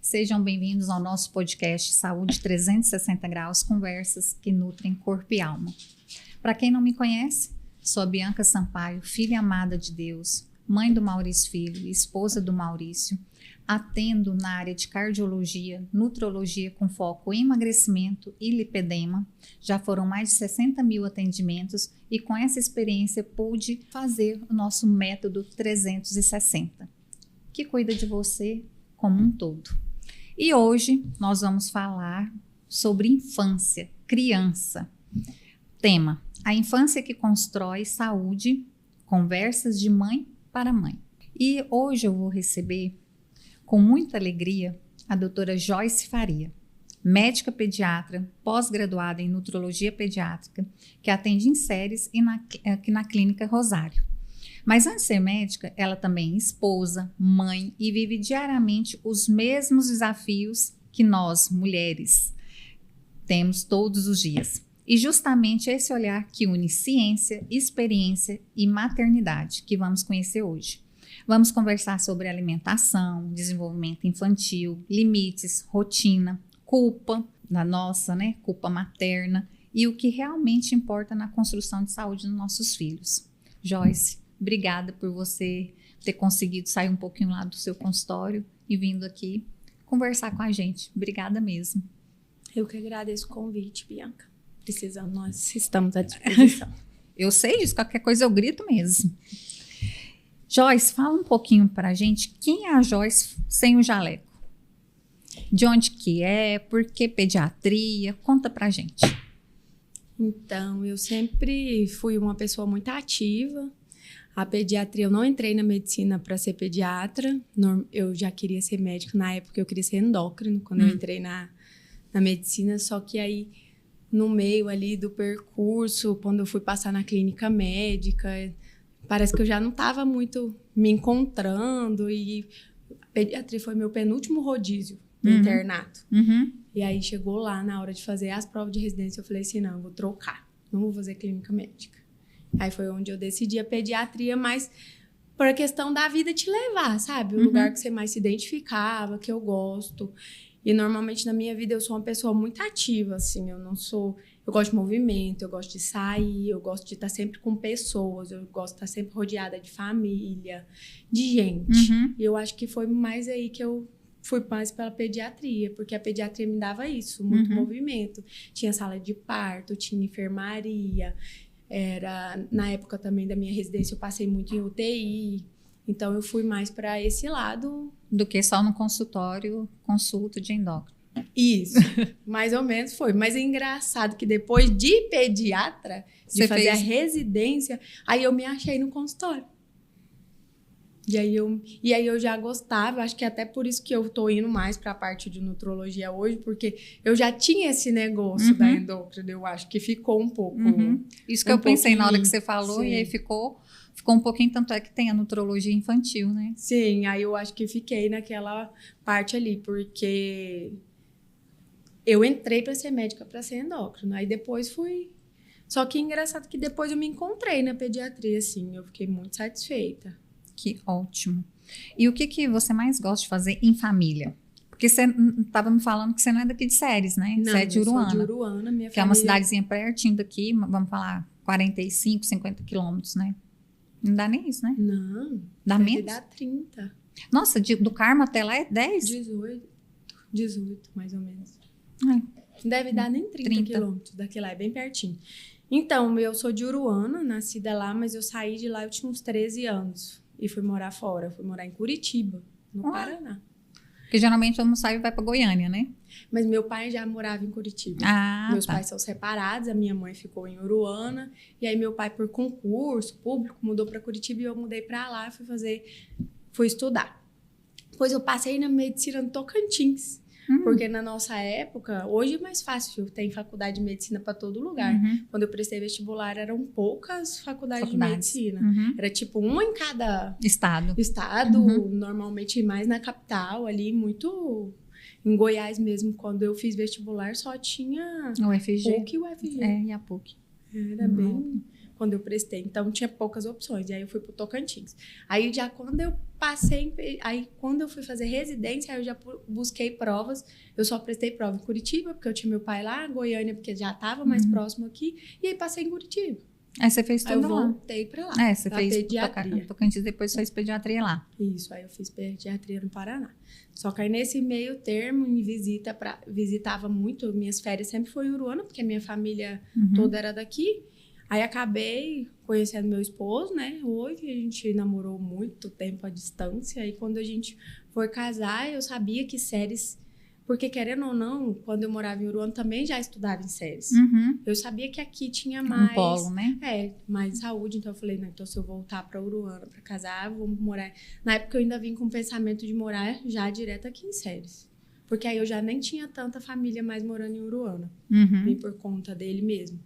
Sejam bem-vindos ao nosso podcast Saúde 360 Graus, conversas que nutrem corpo e alma. Para quem não me conhece, sou a Bianca Sampaio, filha amada de Deus, mãe do Maurício Filho e esposa do Maurício. Atendo na área de cardiologia, nutrologia com foco em emagrecimento e lipedema. Já foram mais de 60 mil atendimentos e com essa experiência pude fazer o nosso método 360, que cuida de você como um todo. E hoje nós vamos falar sobre infância, criança. Tema: a infância que constrói saúde, conversas de mãe para mãe. E hoje eu vou receber com muita alegria a doutora Joyce Faria, médica pediatra, pós-graduada em nutrologia pediátrica, que atende em Séries e aqui na Clínica Rosário. Mas antes de ser médica, ela também é esposa, mãe e vive diariamente os mesmos desafios que nós, mulheres, temos todos os dias. E justamente esse olhar que une ciência, experiência e maternidade que vamos conhecer hoje. Vamos conversar sobre alimentação, desenvolvimento infantil, limites, rotina, culpa da nossa, culpa materna e o que realmente importa na construção de saúde dos nossos filhos. Joyce, obrigada por você ter conseguido sair um pouquinho lá do seu consultório e vindo aqui conversar com a gente. Obrigada mesmo. Eu que agradeço o convite, Bianca. Precisando, nós estamos à disposição. Eu sei disso, qualquer coisa eu grito mesmo. Joyce, fala um pouquinho pra gente quem é a Joyce sem o jaleco. De onde que é, por que pediatria? Conta pra gente. Então, eu sempre fui uma pessoa muito ativa. A pediatria, eu não entrei na medicina para ser pediatra. Eu já queria ser médico. Na época, eu queria ser endócrino, quando eu entrei na medicina. Só que aí, no meio ali do percurso, quando eu fui passar na clínica médica, parece que eu já não estava muito me encontrando. E a pediatria foi meu penúltimo rodízio do internato. E aí, chegou lá, na hora de fazer as provas de residência, eu falei assim, não, eu vou trocar. Não vou fazer clínica médica. Aí foi onde eu decidi a pediatria, mas por a questão da vida te levar, sabe? O lugar que você mais se identificava, que eu gosto. E normalmente na minha vida eu sou uma pessoa muito ativa, assim. Eu gosto de movimento, eu gosto de sair, eu gosto de estar sempre com pessoas, eu gosto de estar sempre rodeada de família, de gente. E eu acho que foi mais aí que eu fui mais pela pediatria, porque a pediatria me dava isso, muito movimento. Tinha sala de parto, tinha enfermaria. Na época também da minha residência, eu passei muito em UTI. Então, eu fui mais para esse lado. Do que só no consultório, consulta de endócrino. Isso, mais ou menos foi. Mas é engraçado que depois de pediatra, de fazer a residência, aí eu me achei no consultório. E aí eu já gostava, acho que até por isso que eu tô indo mais para a parte de nutrologia hoje, porque eu já tinha esse negócio da endócrina, eu acho que ficou um pouco... Isso que eu pensei na hora que você falou, sim. E aí ficou um pouquinho, tanto é que tem a nutrologia infantil, né? Sim, aí eu acho que fiquei naquela parte ali, porque eu entrei para ser médica, para ser endócrina, aí depois fui... Só que engraçado que depois eu me encontrei na pediatria, assim, eu fiquei muito satisfeita. Que ótimo. E o que você mais gosta de fazer em família? Porque você estava me falando que você não é daqui de Séries, né? Não, você é de Uruana. Eu sou de Uruana, minha que família... é uma cidadezinha pertinho daqui, vamos falar, 45, 50 quilômetros, né? Não dá nem isso, né? Não. Dá menos? Dá 30. Nossa, do Carmo até lá é 10? 18, mais ou menos. Ai, deve dar nem 30 quilômetros daqui lá, é bem pertinho. Então, eu sou de Uruana, nascida lá, mas eu saí de lá, eu tinha uns 13 anos. E fui morar fora, fui morar em Curitiba, no Paraná. Porque geralmente todo mundo sai e vai pra Goiânia, né? Mas meu pai já morava em Curitiba. Meus pais são separados, a minha mãe ficou em Uruana. E aí meu pai, por concurso público, mudou pra Curitiba e eu mudei pra lá e fui estudar. Depois eu passei na medicina no Tocantins. Porque na nossa época, hoje é mais fácil, tem faculdade de medicina para todo lugar. Quando eu prestei vestibular, eram poucas faculdades de medicina. Era tipo uma em cada estado. Normalmente mais na capital, ali muito... Em Goiás mesmo, quando eu fiz vestibular, só tinha o UFG. PUC e o UFG. E a PUC. Era bem... quando eu prestei. Então, tinha poucas opções. E aí, eu fui pro Tocantins. Aí, já quando eu passei... Aí, quando eu fui fazer residência, aí eu já busquei provas. Eu só prestei prova em Curitiba, porque eu tinha meu pai lá. Goiânia, porque já estava mais próximo aqui. E aí, passei em Curitiba. Aí você fez tudo aí eu lá. voltei pra lá. Você fez pediatria. Tocantins, depois fez pediatria lá. Isso, aí eu fiz pediatria no Paraná. Só que aí nesse meio termo, visitava muito, minhas férias sempre foi em Uruana, porque a minha família toda era daqui. Aí acabei conhecendo meu esposo, né? Hoje a gente namorou muito tempo à distância. Aí quando a gente foi casar, eu sabia que séries... Porque, querendo ou não, quando eu morava em Uruana, também já estudava em séries. Eu sabia que aqui tinha mais... Um polo, né? Mais saúde. Então, eu falei, não, então se eu voltar para Uruana para casar, vamos morar... Na época, eu ainda vim com o pensamento de morar já direto aqui em séries. Porque aí eu já nem tinha tanta família mais morando em Uruana. Vim por conta dele mesmo.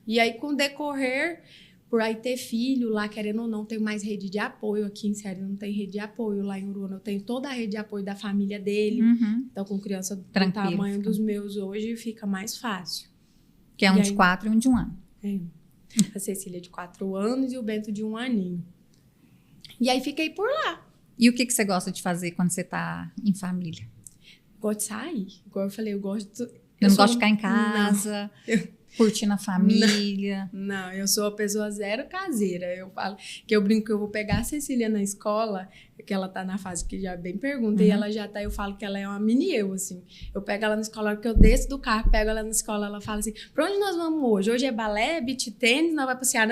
E aí, com o decorrer... Por aí ter filho, lá querendo ou não, tem mais rede de apoio. Aqui em Séries não tem rede de apoio. Lá em Uruana eu tenho toda a rede de apoio da família dele. Então, com criança do tamanho dos meus hoje, fica mais fácil. Que é um de 4 e um de 1 ano. A Cecília de 4 anos e o Bento de 1 aninho. E aí, fiquei por lá. E o que você gosta de fazer quando você tá em família? Gosto de sair. Igual eu falei, eu gosto... Eu não gosto de ficar em casa... Curtindo a família. Não, eu sou a pessoa zero caseira. Eu falo que eu brinco que eu vou pegar a Cecília na escola, que ela tá na fase que já bem pergunta, e ela já tá, eu falo que ela é uma mini eu, assim. Eu pego ela na escola, que eu desço do carro, pego ela na escola, ela fala assim, pra onde nós vamos hoje? Hoje é balé, beach tênis, nós vamos passear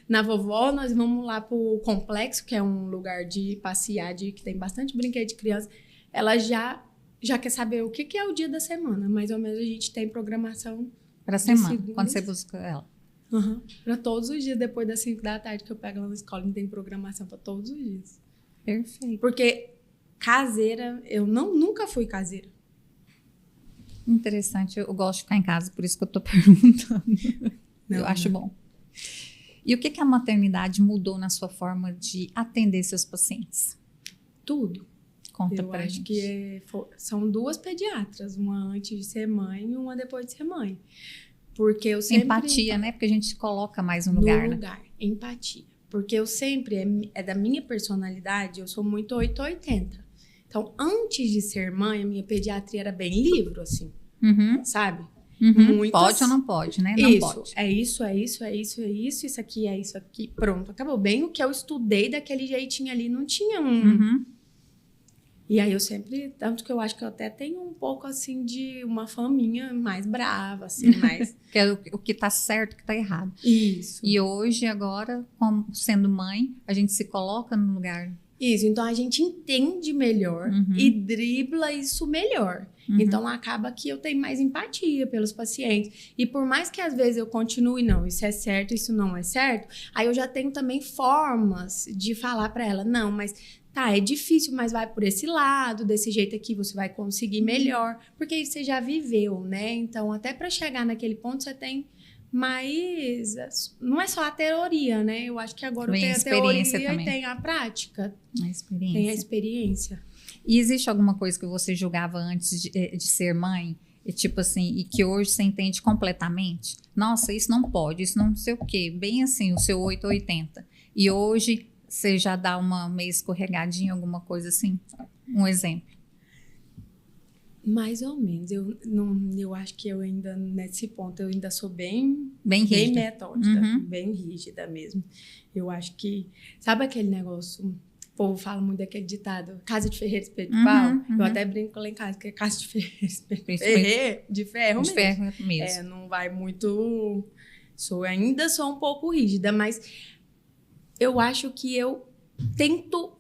na vovó, nós vamos lá pro complexo, que é um lugar de passear, que tem bastante brinquedo de criança. Ela já quer saber o que é o dia da semana, mais ou menos a gente tem programação para semana, quando você busca ela. Para todos os dias, depois das 5 da tarde que eu pego ela na escola, não tem programação para todos os dias. Perfeito. Porque caseira, eu nunca fui caseira. Interessante, eu gosto de ficar em casa, por isso que eu tô perguntando. Eu acho bom. E o que a maternidade mudou na sua forma de atender seus pacientes? Tudo. Conta pra gente. Eu acho que são 2 pediatras, uma antes de ser mãe e uma depois de ser mãe. Porque eu sempre... Empatia, né? Porque a gente se coloca mais no lugar, né? Empatia. Porque eu sempre, é da minha personalidade, eu sou muito 880. Então, antes de ser mãe, a minha pediatria era bem livro, assim, sabe? Pode ou não pode, né? Não pode. É isso, isso aqui, é isso aqui. Pronto, acabou. Bem o que eu estudei daquele jeitinho ali, não tinha E aí eu sempre, tanto que eu acho que eu até tenho um pouco assim de uma faminha mais brava, assim, mais... que é o que tá certo, o que tá errado. Isso. E hoje, agora, como sendo mãe, a gente se coloca no lugar. Isso, então a gente entende melhor e dribla isso melhor. Então acaba que eu tenho mais empatia pelos pacientes. E por mais que às vezes eu continue, não, isso é certo, isso não é certo, aí eu já tenho também formas de falar para ela, não, mas... Tá, é difícil, mas vai por esse lado, desse jeito aqui você vai conseguir melhor, porque aí você já viveu, né? Então, até para chegar naquele ponto, você tem mais... Não é só a teoria, né? Eu acho que agora eu tenho a teoria também. E tem a prática. A experiência. Tem a experiência. E existe alguma coisa que você julgava antes de ser mãe, tipo assim, e que hoje você entende completamente? Nossa, isso não pode, isso não sei o quê. Bem assim, o seu 880. E hoje... Você já dá uma meio escorregadinha, alguma coisa assim? Um exemplo. Mais ou menos. Eu acho que eu ainda, nesse ponto, eu ainda sou bem metódica, bem rígida mesmo. Eu acho que... Sabe aquele negócio... O povo fala muito daquele ditado, casa de ferreiro, espeto de pau? Eu até brinco lá em casa, que é casa de ferreiro, espeto de ferro mesmo. De ferro mesmo. Não vai muito... Ainda sou um pouco rígida, mas... Eu acho que eu tento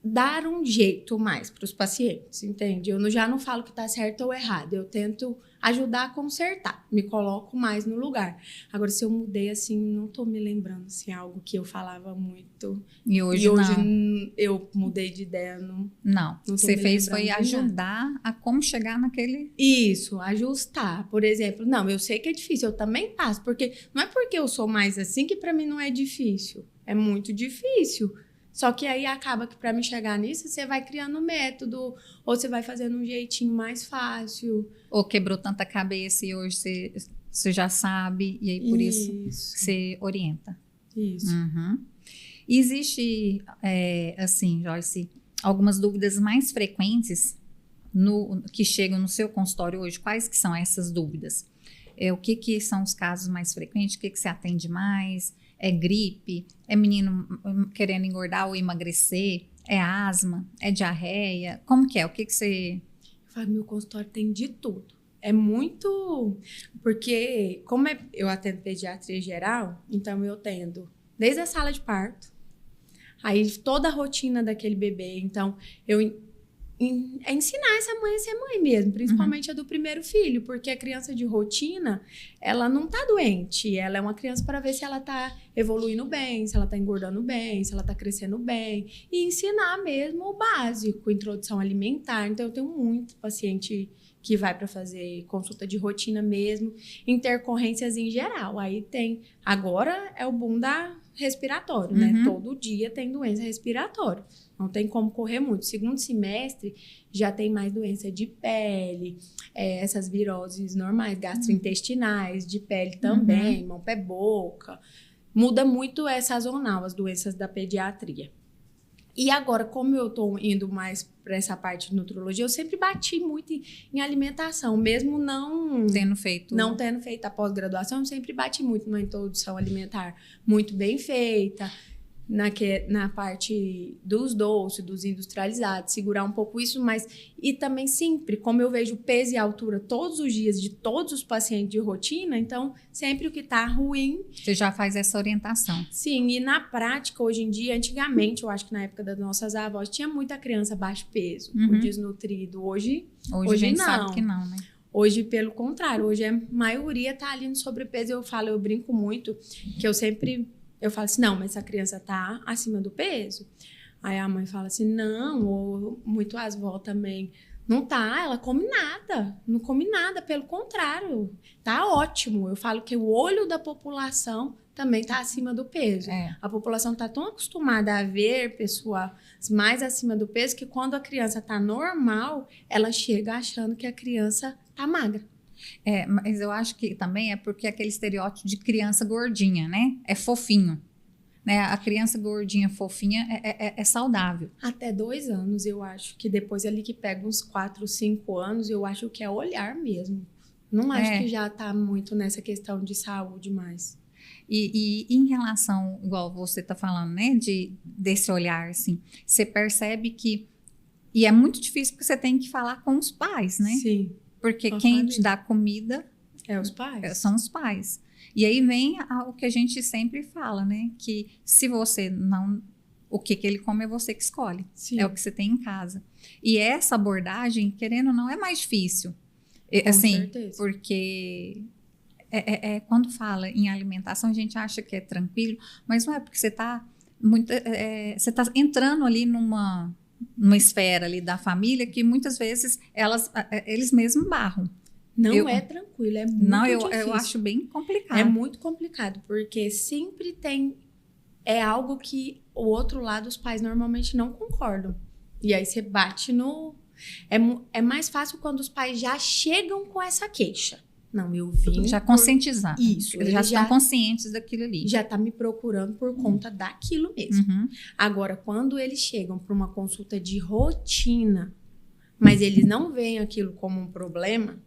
dar um jeito mais para os pacientes, entende? Eu já não falo que está certo ou errado, eu tento ajudar a consertar, me coloco mais no lugar. Agora, se eu mudei, assim, não estou me lembrando, assim, algo que eu falava muito. E hoje não. Eu mudei de ideia, não. Não, o que você fez foi ajudar a como chegar naquele... Isso, ajustar. Por exemplo, não, eu sei que é difícil, eu também passo, porque não é porque eu sou mais assim que para mim não é difícil. É muito difícil. Só que aí acaba que para me chegar nisso, você vai criando um método, ou você vai fazendo um jeitinho mais fácil. Ou quebrou tanta cabeça e hoje você já sabe, e aí por isso você orienta. Isso. E existe, assim, Joyce, algumas dúvidas mais frequentes que chegam no seu consultório hoje. Quais que são essas dúvidas? O que são os casos mais frequentes? O que você atende mais? É gripe? É menino querendo engordar ou emagrecer? É asma? É diarreia? Como que é? O que você... Meu consultório tem de tudo. É muito... Porque, como eu atendo pediatria geral, então eu atendo desde a sala de parto, aí toda a rotina daquele bebê. Então, é ensinar essa mãe a ser mãe mesmo, principalmente a do primeiro filho, porque a criança de rotina, ela não tá doente, ela é uma criança para ver se ela tá evoluindo bem, se ela tá engordando bem, se ela tá crescendo bem, e ensinar mesmo o básico, introdução alimentar. Então, eu tenho muito paciente que vai para fazer consulta de rotina mesmo, intercorrências em geral. Aí tem, agora é o boom da respiratório, né? Todo dia tem doença respiratória. Não tem como correr muito. Segundo semestre, já tem mais doença de pele, essas viroses normais, gastrointestinais, de pele também, mão, pé, boca. Muda muito, sazonal, as doenças da pediatria. E agora, como eu tô indo mais para essa parte de nutrologia, eu sempre bati muito em alimentação, mesmo não tendo feito a pós-graduação, eu sempre bati muito numa introdução alimentar muito bem feita, na parte dos doces, dos industrializados, segurar um pouco isso, mas e também sempre, como eu vejo peso e altura todos os dias de todos os pacientes de rotina, então sempre o que tá ruim... Você já faz essa orientação. Sim, e na prática, hoje em dia, antigamente, eu acho que na época das nossas avós, tinha muita criança baixo peso, desnutrido. Hoje a gente não. sabe que não, né? Hoje, pelo contrário, hoje a maioria tá ali no sobrepeso. Eu brinco muito, que eu falo assim, não, mas essa criança tá acima do peso. Aí a mãe fala assim, não, ou muito as vó também, não tá, ela não come nada, pelo contrário, tá ótimo. Eu falo que o olho da população também tá acima do peso. A população tá tão acostumada a ver pessoas mais acima do peso que quando a criança tá normal, ela chega achando que a criança tá magra. Mas eu acho que também é porque aquele estereótipo de criança gordinha, né? É fofinho. Né? A criança gordinha, fofinha, é saudável. Até 2 anos, eu acho que depois ali que pega uns 4, 5 anos, eu acho que é olhar mesmo. Não acho que já tá muito nessa questão de saúde mais. E em relação, igual você tá falando, né? Desse olhar, assim, você percebe que... E é muito difícil porque você tem que falar com os pais, né? Sim. Porque quem te dá comida... os pais. São os pais. E aí vem o que a gente sempre fala, né? Que se você não... O que ele come é você que escolhe. Sim. É o que você tem em casa. E essa abordagem, querendo ou não, é mais difícil. Com certeza. Porque... quando fala em alimentação, a gente acha que é tranquilo, mas não é, porque você está entrando ali numa esfera ali da família que muitas vezes eles mesmos barram. Não é tranquilo, é muito difícil. Eu acho bem complicado. É muito complicado, porque sempre é algo que o outro lado, os pais normalmente não concordam. E aí você bate no... É mais fácil quando os pais já chegam com essa queixa. Não, eu vim... Já conscientizar. Isso. Eles já estão conscientes daquilo ali. Já tá me procurando por conta daquilo mesmo. Agora, quando eles chegam para uma consulta de rotina, mas eles não veem aquilo como um problema,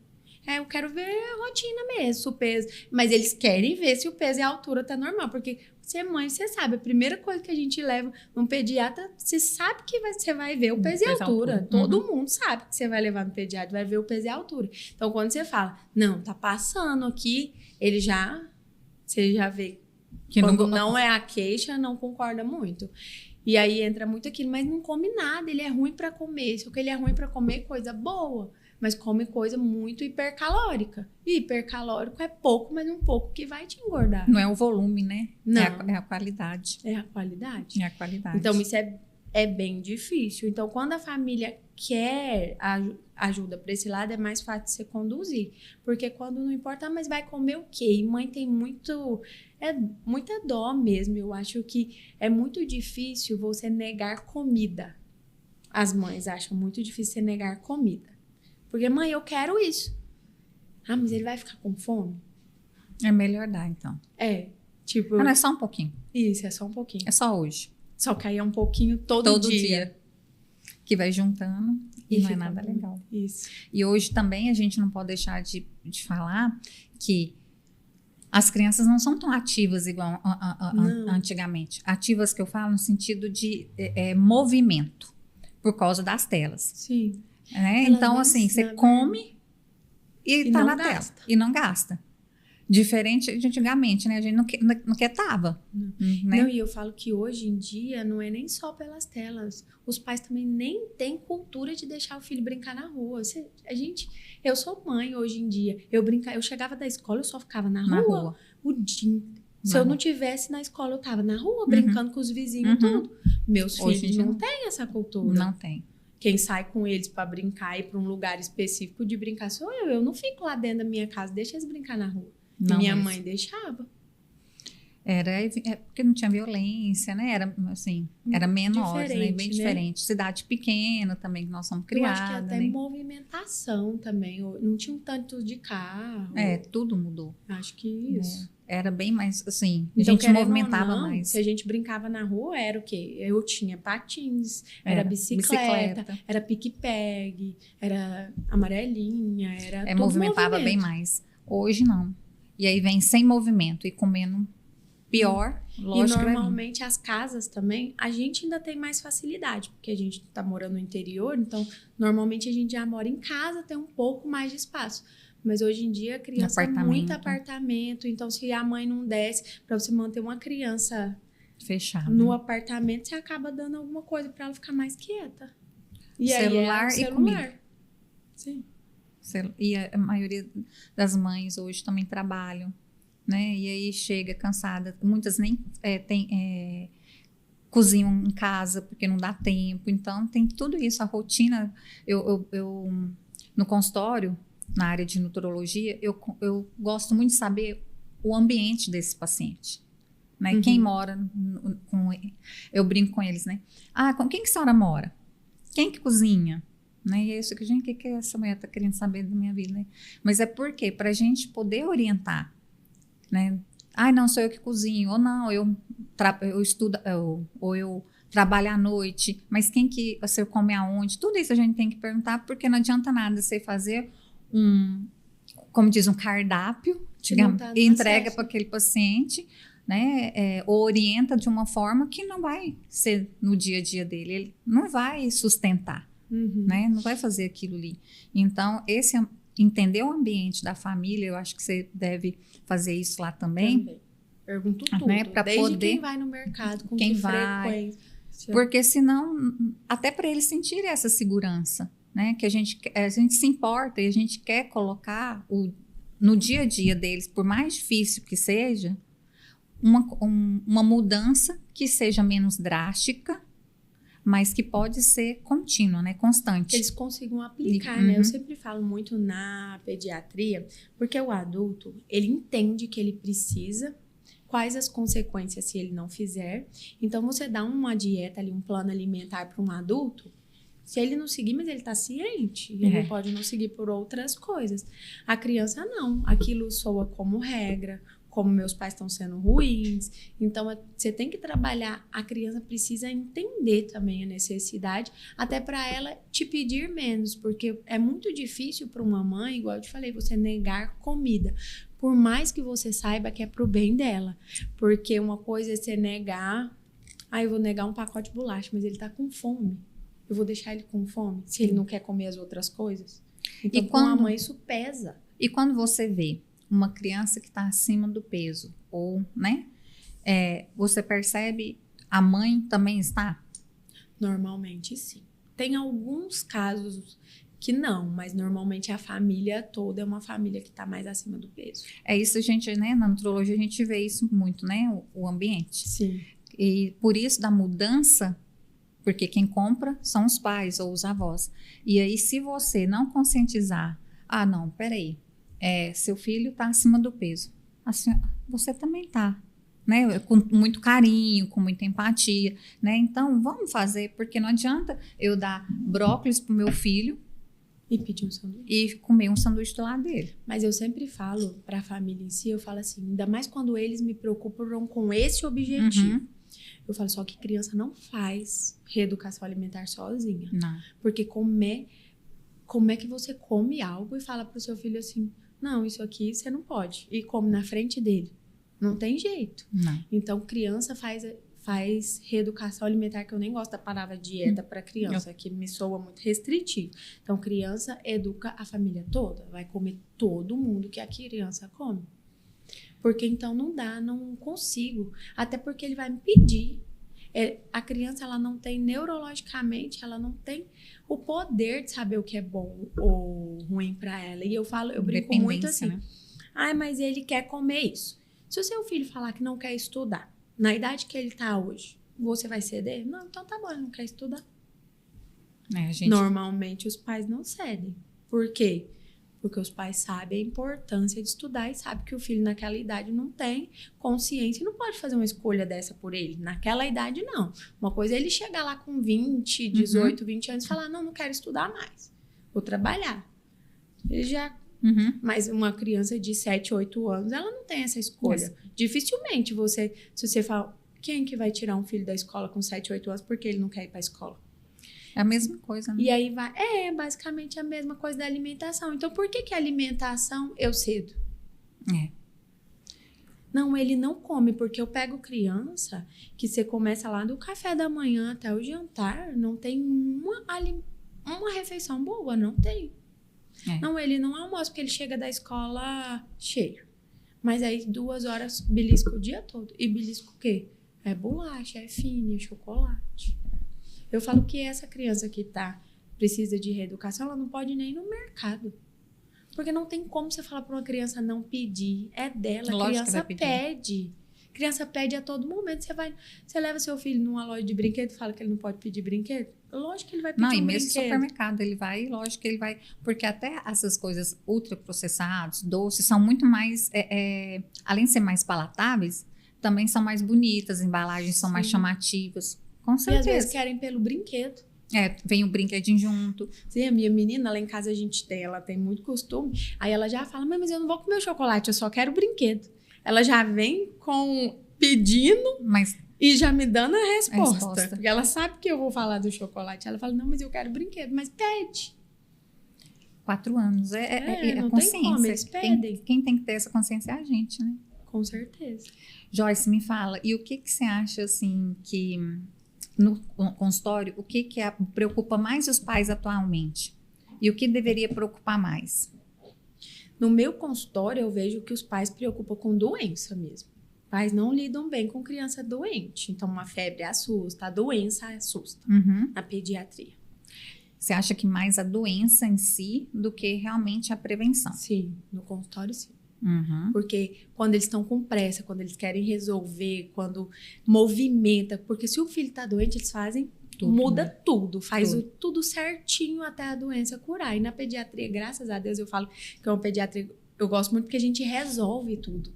eu quero ver a rotina mesmo, o peso. Mas eles querem ver se o peso e a altura tá normal, porque você é mãe, você sabe, a primeira coisa que a gente leva num pediatra, você sabe que você vai ver o peso e a altura. Todo mundo sabe que você vai levar no pediatra, vai ver o peso e a altura. Então, quando você fala, não, tá passando aqui, você já vê que quando não é a queixa, não concorda muito. E aí entra muito aquilo, mas não come nada, ele é ruim para comer. Só que ele é ruim para comer coisa boa, mas come coisa muito hipercalórica. E hipercalórico é pouco, mas um pouco que vai te engordar. Não é o volume, né? Não. É a qualidade. É a qualidade. É a qualidade. Então, isso é bem difícil. Então, quando a família quer ajuda para esse lado, é mais fácil de você conduzir. Porque quando não importa, mas vai comer o quê? E mãe tem muita dó mesmo. Eu acho que é muito difícil você negar comida. As mães acham muito difícil você negar comida. Porque, mãe, eu quero isso. Mas ele vai ficar com fome? É melhor dar, então. Tipo, não é só um pouquinho. Isso, é só um pouquinho. É só hoje. Só que aí é um pouquinho todo dia. Que vai juntando e não é nada bom. legal. Isso. E hoje também a gente não pode deixar de falar que as crianças não são tão ativas igual antigamente. Ativas que eu falo no sentido de movimento, por causa das telas. Sim. Né? Então, assim, você come e tá na tela. E não gasta. Diferente de antigamente, né? A gente não quietava. Né? Não, e eu falo que hoje em dia não é nem só pelas telas. Os pais também nem têm cultura de deixar o filho brincar na rua. Eu sou mãe hoje em dia. Eu chegava da escola, eu só ficava na rua o dia inteiro. Se eu não tivesse na escola, eu tava na rua brincando com os vizinhos, tudo. Meus filhos não têm essa cultura. Não tem. Quem sai com eles pra brincar e pra um lugar específico de brincar sou eu. Eu não fico lá dentro da minha casa, deixa eles brincar na rua. Não minha mesmo. mãe deixava. Porque não tinha violência, né? Era assim, era menor, né? Bem diferente. Cidade pequena também, que nós somos criados. Eu acho que até movimentação também. Não tinha um tanto de carro. Tudo mudou. Acho que isso. Era bem mais, assim, então, a gente movimentava mais. Se a gente brincava na rua, era o quê? Eu tinha patins, era bicicleta, era pique-pegue, era amarelinha, era todo movimentava bem mais. Hoje não. E aí vem sem movimento e comendo pior, lógico. E normalmente as casas também, a gente ainda tem mais facilidade, porque a gente tá morando no interior, então normalmente a gente já mora em casa, tem um pouco mais de espaço. Mas hoje em dia a criança é muito apartamento, então se a mãe não desce, para você manter uma criança fechada no apartamento, você acaba dando alguma coisa para ela ficar mais quieta. E celular aí e comida. Sim. E a maioria das mães hoje também trabalham, né? E aí chega cansada. Muitas nem cozinham em casa porque não dá tempo. Então tem tudo isso, a rotina. Eu no consultório, na área de nutrologia, eu gosto muito de saber o ambiente desse paciente. Né? Quem mora eu brinco com eles, né? Com quem que a senhora mora? Quem que cozinha? Né? E é isso que, gente, o que essa mulher está querendo saber da minha vida? Né? Mas é porque, para a gente poder orientar, né? Não, sou eu que cozinho, ou não, eu estudo, ou eu trabalho à noite, mas quem que você come aonde? Tudo isso a gente tem que perguntar, porque não adianta nada você fazer como diz, um cardápio, digamos, e entrega para aquele paciente, né? Ou orienta de uma forma que não vai ser no dia a dia dele, ele não vai sustentar. Né? Não vai fazer aquilo ali. Então, entender o ambiente da família, eu acho que você deve fazer isso lá também. Pergunto tudo, né? Desde poder, quem vai no mercado, com quem frequência. Porque senão, até para eles sentirem essa segurança, né? Que a gente se importa e a gente quer colocar no dia a dia deles, por mais difícil que seja, uma mudança que seja menos drástica, mas que pode ser contínua, né? Constante. Eles consigam aplicar, né? Eu sempre falo muito na pediatria, porque o adulto, ele entende que ele precisa, quais as consequências se ele não fizer. Então, você dá uma dieta ali, um plano alimentar para um adulto, se ele não seguir, mas ele está ciente, ele pode não seguir por outras coisas. A criança não, aquilo soa como regra, como meus pais estão sendo ruins. Então, você tem que trabalhar. A criança precisa entender também a necessidade, até para ela te pedir menos, porque é muito difícil para uma mãe, igual eu te falei, você negar comida. Por mais que você saiba que é pro bem dela. Porque uma coisa é você negar, eu vou negar um pacote de bolacha, mas ele tá com fome. Eu vou deixar ele com fome, se ele não quer comer as outras coisas. Então, com a mãe, isso pesa. E quando você vê uma criança que está acima do peso, ou, né? Você percebe a mãe também está? Normalmente, sim. Tem alguns casos que não, mas normalmente a família toda é uma família que está mais acima do peso. É isso, gente, né? Na nutrologia a gente vê isso muito, né? O ambiente. Sim. E por isso da mudança, porque quem compra são os pais ou os avós. E aí, se você não conscientizar, não, peraí, seu filho está acima do peso. Assim, você também está, né? Com muito carinho, com muita empatia, né? Então, vamos fazer, porque não adianta eu dar brócolis para o meu filho E pedir um sanduíche. E comer um sanduíche do lado dele. Mas eu sempre falo para a família em si, eu falo assim, ainda mais quando eles me preocupam com esse objetivo. Eu falo só que criança não faz reeducação alimentar sozinha. Não. Porque como é que você come algo e fala pro seu filho assim, não, isso aqui você não pode. E come na frente dele. Não tem jeito. Não. Então, criança faz reeducação alimentar, que eu nem gosto da palavra dieta para criança, que me soa muito restritivo. Então, criança educa a família toda. Vai comer todo mundo que a criança come. Porque então não dá, não consigo. Até porque ele vai me pedir. A criança, ela não tem neurologicamente, ela não tem o poder de saber o que é bom ou ruim para ela. E eu brinco muito assim, né? Mas ele quer comer isso. Se o seu filho falar que não quer estudar, na idade que ele tá hoje, você vai ceder? Não, então tá bom, ele não quer estudar. Normalmente os pais não cedem. Por quê? Porque os pais sabem a importância de estudar e sabem que o filho naquela idade não tem consciência e não pode fazer uma escolha dessa por ele. Naquela idade, não. Uma coisa é ele chegar lá com 20, 18, 20 anos e falar, não quero estudar mais. Vou trabalhar. Ele já... Mas uma criança de 7, 8 anos, ela não tem essa escolha. Dificilmente se você fala, quem que vai tirar um filho da escola com 7, 8 anos porque ele não quer ir para a escola? É a mesma coisa, né? E aí basicamente a mesma coisa da alimentação. Então, por que a alimentação eu cedo? Não, ele não come, porque eu pego criança que você começa lá do café da manhã até o jantar, não tem uma refeição boa, não tem. Não, ele não almoça, porque ele chega da escola cheio. Mas aí 2 horas belisca o dia todo. E belisca o quê? É bolacha, é fine, é chocolate. Eu falo que essa criança que precisa de reeducação, ela não pode nem ir no mercado. Porque não tem como você falar para uma criança não pedir. É dela, a criança pede. Criança pede a todo momento. Você leva seu filho numa loja de brinquedo e fala que ele não pode pedir brinquedo? Lógico que ele vai pedir e mesmo brinquedo. no supermercado ele vai, lógico que ele vai, porque até essas coisas ultraprocessadas, doces, são muito mais, além de ser mais palatáveis, também são mais bonitas, as embalagens são mais chamativas, com certeza. E às vezes querem pelo brinquedo. Vem o brinquedinho junto. Sim, a minha menina, lá em casa ela tem muito costume, aí ela já fala, mas eu não vou comer o chocolate, eu só quero o brinquedo. Ela já vem pedindo, e já me dando a resposta. Porque ela sabe que eu vou falar do chocolate. Ela fala, não, mas eu quero brinquedo. Mas pede. 4 anos. Não consciência. Tem como, eles pedem. Quem tem que ter essa consciência é a gente, né? Com certeza. Joyce, me fala, e o que você acha, assim, que no consultório, o que preocupa mais os pais atualmente? E o que deveria preocupar mais? No meu consultório, eu vejo que os pais preocupam com doença mesmo. Pais não lidam bem com criança doente. Então, uma febre assusta, a doença assusta na pediatria. Você acha que mais a doença em si do que realmente a prevenção? Sim, no consultório sim. Porque quando eles estão com pressa, quando eles querem resolver, quando movimenta, porque se o filho está doente, eles fazem muda tudo, faz tudo certinho até a doença curar. E na pediatria, graças a Deus, eu falo que é uma pediatria, eu gosto muito porque a gente resolve tudo.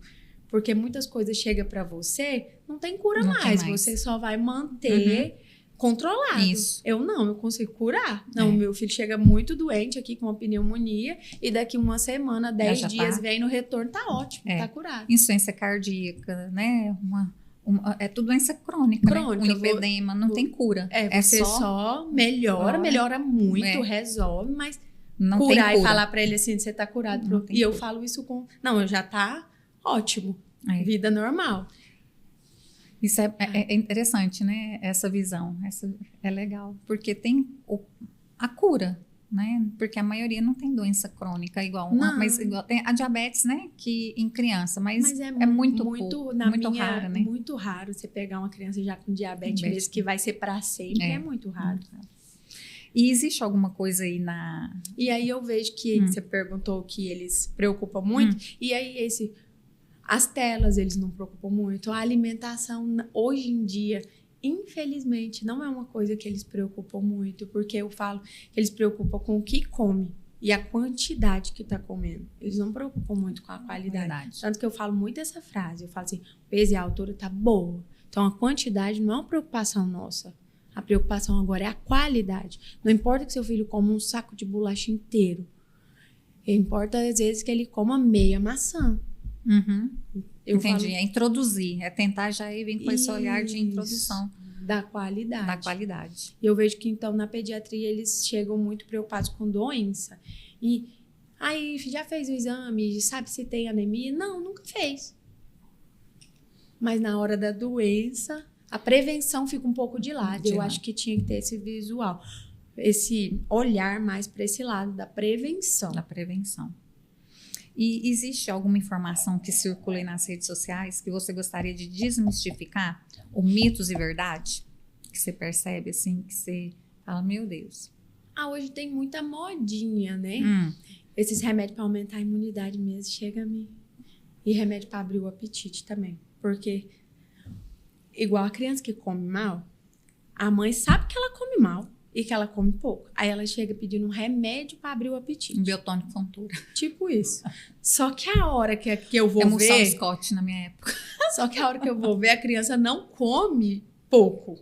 Porque muitas coisas chegam para você, não tem cura mais. Você só vai manter controlado. Isso. Eu consigo curar. Não, meu filho chega muito doente aqui com uma pneumonia e daqui uma semana, 10 dias, vem no retorno, tá ótimo, tá curado. Insuficiência cardíaca, né? É tudo doença crônica, né? Um lipedema, não tem cura. Você só melhora muito, resolve, mas não curar tem cura. E falar pra ele assim, você tá curado. E eu falo isso eu já tá ótimo, vida normal. Isso é interessante, né? Essa visão, é legal, porque tem a cura, né? Porque a maioria não tem doença crônica mas igual tem a diabetes, né? Que em criança, mas é muito raro, né? Muito raro você pegar uma criança já com diabetes mesmo, que vai ser para sempre, é muito raro. E existe alguma coisa aí E aí eu vejo que você perguntou que eles preocupam muito, e aí as telas eles não preocupam muito, a alimentação hoje em dia, infelizmente, não é uma coisa que eles preocupam muito, porque eu falo que eles preocupam com o que come e a quantidade que tá comendo. Eles não preocupam muito com a qualidade. Tanto que eu falo muito essa frase, eu falo assim, o peso e a altura tá boa. Então, a quantidade não é uma preocupação nossa. A preocupação agora é a qualidade. Não importa que seu filho coma um saco de bolacha inteiro. Importa, às vezes, que ele coma meia maçã. Uhum. Entendi. É introduzir. É tentar já ir vir com esse olhar de introdução. Da qualidade. Da qualidade. E eu vejo que, então, na pediatria, eles chegam muito preocupados com doença. E aí, já fez o exame? Sabe se tem anemia? Não, nunca fez. Mas na hora da doença, a prevenção fica um pouco de lado. Eu acho que tinha que ter esse visual, esse olhar mais para esse lado da prevenção. Da prevenção. E existe alguma informação que circula aí nas redes sociais que você gostaria de desmistificar? Ou mitos e verdade? Que você percebe, assim, que você fala, meu Deus. Hoje tem muita modinha, né? Esses remédios para aumentar a imunidade mesmo, chega a mim. E remédio para abrir o apetite também. Porque, igual a criança que come mal, a mãe sabe que ela come mal e que ela come pouco. Aí ela chega pedindo um remédio para abrir o apetite. Um biotônico fontura. Tipo isso. Só que a hora que eu vou Emulsão ver... Scott na minha época. Só que a hora que eu vou ver, a criança não come pouco.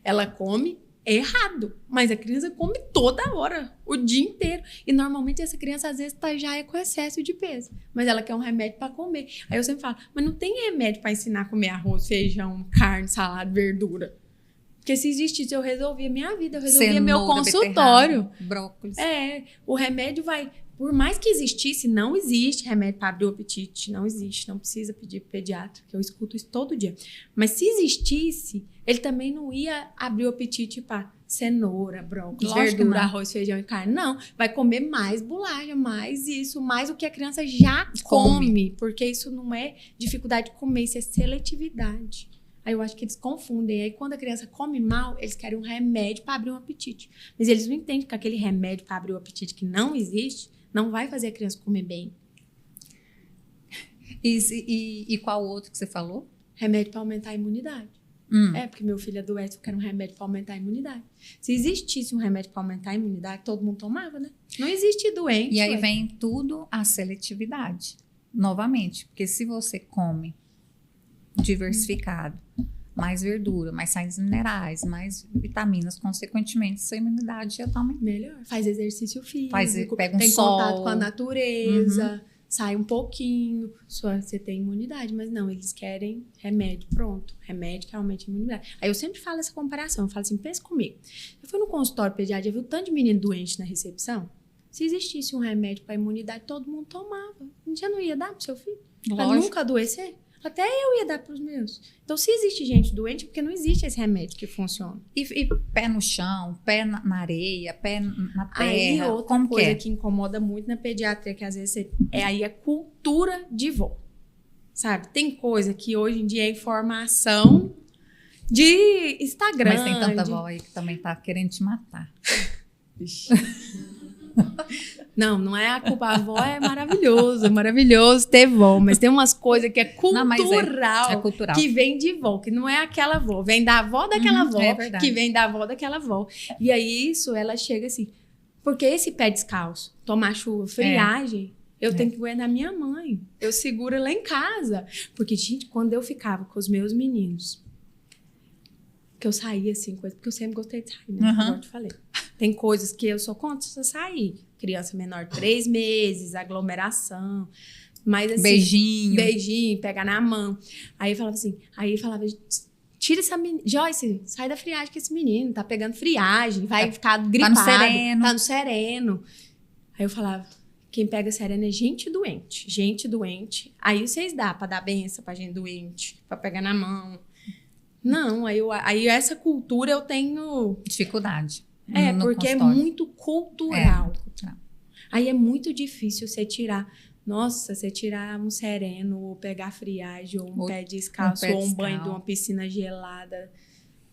Ela come errado. Mas a criança come toda hora, o dia inteiro. E normalmente essa criança às vezes já é com excesso de peso. Mas ela quer um remédio para comer. Aí eu sempre falo, mas não tem remédio para ensinar a comer arroz, feijão, carne, salada, verdura. Porque se existisse, eu resolvia minha vida, eu resolvia cenoura, meu consultório. Brócolis. O remédio vai... Por mais que existisse, não existe remédio para abrir o apetite. Não existe, não precisa pedir pro pediatra, que eu escuto isso todo dia. Mas se existisse, ele também não ia abrir o apetite para cenoura, brócolis, verdura, arroz, feijão e carne. Não, vai comer mais bolacha, mais isso, mais o que a criança já come. Porque isso não é dificuldade de comer, isso é seletividade. Aí eu acho que eles confundem. Aí quando a criança come mal, eles querem um remédio para abrir um apetite. Mas eles não entendem que aquele remédio para abrir o apetite que não existe, não vai fazer a criança comer bem. E qual outro que você falou? Remédio para aumentar a imunidade. Porque meu filho adoece, eu quero um remédio para aumentar a imunidade. Se existisse um remédio para aumentar a imunidade, todo mundo tomava, né? Não existe doente. E aí vem tudo a seletividade. Novamente, porque se você come diversificado, mais verdura, mais sais minerais, mais vitaminas, consequentemente, sua imunidade já tá melhor. Faz exercício físico, pega um tem sol, contato com a natureza, sai um pouquinho, você tem imunidade. Mas não, eles querem remédio, pronto. Remédio que aumenta a imunidade. Aí eu sempre falo essa comparação, eu falo assim, pensa comigo. Eu fui no consultório pediátrico, já viu tanto de menino doente na recepção? Se existisse um remédio para imunidade, todo mundo tomava. Já não ia dar pro seu filho? Pra nunca adoecer? Até eu ia dar para os meus. Então, se existe gente doente, é porque não existe esse remédio que funciona. E pé no chão, pé na areia, pé na terra. Aí, outra coisa que incomoda muito na pediatria, que às vezes é cultura de vó. Sabe? Tem coisa que hoje em dia é informação de Instagram. Mas tem tanta vó aí que também tá querendo te matar. Não é a culpa. A avó é maravilhoso ter vó, mas tem umas coisas que é cultural, é cultural, que vem de vó, que não é aquela avó, vem da avó daquela avó, que vem da avó daquela avó. E aí ela chega assim, porque esse pé descalço, tomar chuva, friagem, eu tenho que aguentar minha mãe, eu seguro lá em casa. Porque, gente, quando eu ficava com os meus meninos, que eu saía assim, porque eu sempre gostei de sair, né? Como eu te falei. Tem coisas que eu sou contra você sair. Criança menor, 3 meses, aglomeração. Mas assim... Beijinho, pegar na mão. Aí falava assim... Tira essa menina... Joyce, sai da friagem com esse menino. Tá pegando friagem, vai ficar gripado. Tá no sereno. Aí eu falava... Quem pega sereno é gente doente. Aí vocês dão pra dar benção pra gente doente. Pra pegar na mão. Não, aí essa cultura eu tenho... Dificuldade. Porque é muito cultural. Aí é muito difícil você tirar... Nossa, você tirar um sereno, ou pegar friagem, ou um pé descalço, ou um banho de uma piscina gelada,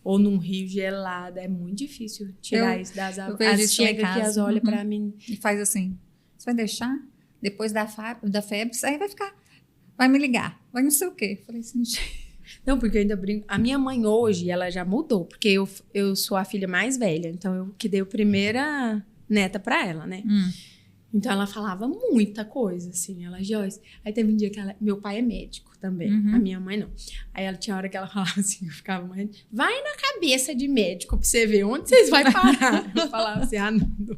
ou num rio gelado. É muito difícil tirar isso das avós. Chega aqui, as olha pra mim. E faz assim, você vai deixar? Depois da febre, aí vai me ligar, vai não sei o quê. Falei assim, não, porque eu ainda brinco. A minha mãe hoje, ela já mudou, porque eu sou a filha mais velha, então eu que dei a primeira neta pra ela, né? Então, ela falava muita coisa, assim. Ela, Joyce... Aí teve um dia que meu pai é médico também. A minha mãe não. Aí ela tinha hora que ela falava assim, eu ficava morrendo. Vai na cabeça de médico pra você ver onde vocês vão parar. Eu falava assim, não.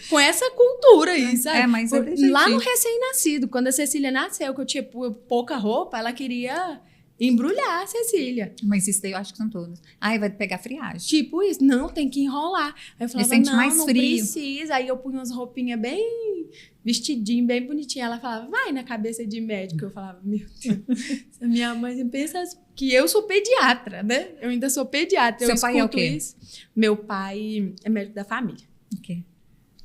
Com essa cultura aí, sabe? Mas lá no recém-nascido, quando a Cecília nasceu, que eu tinha pouca roupa, ela queria... embrulhar a Cecília. Mas isso daí eu acho que são todas. Ai, vai pegar friagem. Tipo isso. Não, tem que enrolar. Aí eu falava, sente mais não frio. precisa. Aí eu punha umas roupinhas bem vestidinho, bem bonitinha. Ela falava, vai na cabeça de médico. Eu falava, meu Deus. Minha mãe pensa que eu sou pediatra, né? Eu ainda sou pediatra. Seu pai é o quê? Isso. Meu pai é médico da família. Ok.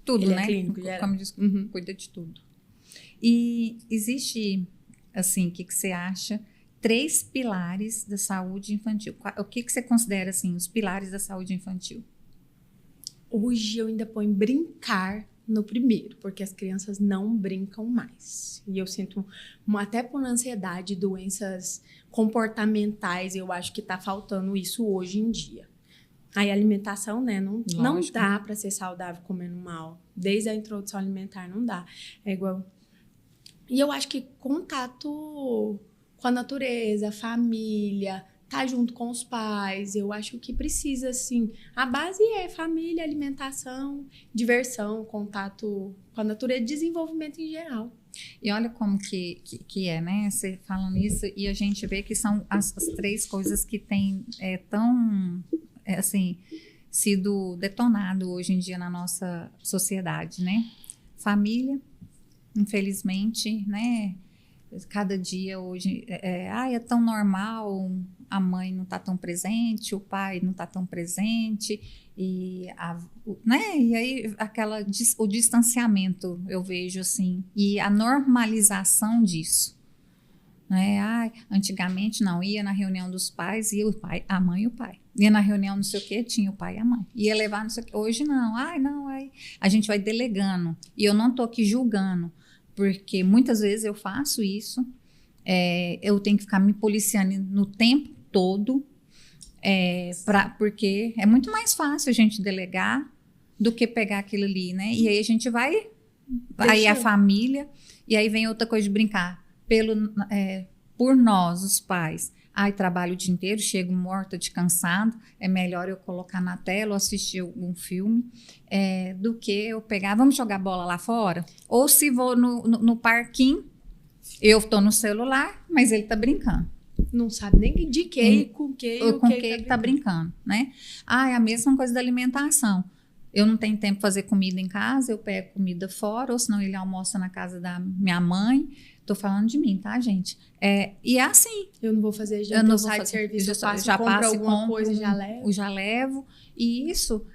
Tudo, ele né? É clínico, como diz, cuida de tudo. E existe, assim, o que você acha... 3 pilares da saúde infantil. O que você considera, assim, os pilares da saúde infantil? Hoje eu ainda ponho brincar no primeiro, porque as crianças não brincam mais. E eu sinto, até por ansiedade, doenças comportamentais, eu acho que tá faltando isso hoje em dia. Aí a alimentação, né, não dá para ser saudável comendo mal. Desde a introdução alimentar não dá. É igual... E eu acho que contato... com a natureza, a família, tá junto com os pais. Eu acho que precisa, assim... A base é família, alimentação, diversão, contato com a natureza e desenvolvimento em geral. E olha como que é, né? Você falando isso e a gente vê que são as 3 coisas que têm assim, sido detonado hoje em dia na nossa sociedade, né? Família, infelizmente, né? Cada dia hoje é tão normal, a mãe não está tão presente, o pai não está tão presente, né? E aí o distanciamento eu vejo assim, e a normalização disso. Né? Antigamente não, ia na reunião dos pais, ia a mãe e o pai. Ia na reunião não sei o que, tinha o pai e a mãe. Ia levar não sei o que. Hoje não, a gente vai delegando. E eu não estou aqui julgando. Porque muitas vezes eu faço isso, eu tenho que ficar me policiando no tempo todo, porque é muito mais fácil a gente delegar do que pegar aquilo ali, né? E aí a gente vai, aí a família, e aí vem outra coisa de brincar, por nós, os pais. Trabalho o dia inteiro, chego morta de cansado, é melhor eu colocar na tela ou assistir algum filme, do que eu pegar, vamos jogar bola lá fora? Ou se vou no parquinho, eu estou no celular, mas ele está brincando. Não sabe nem de que, com que ele está brincando, né? É a mesma coisa da alimentação. Eu não tenho tempo para fazer comida em casa, eu pego comida fora, ou senão ele almoça na casa da minha mãe. Tô falando de mim, tá, gente? E é assim. Eu não vou fazer já no site de serviço, já passo alguma coisa e já levo. E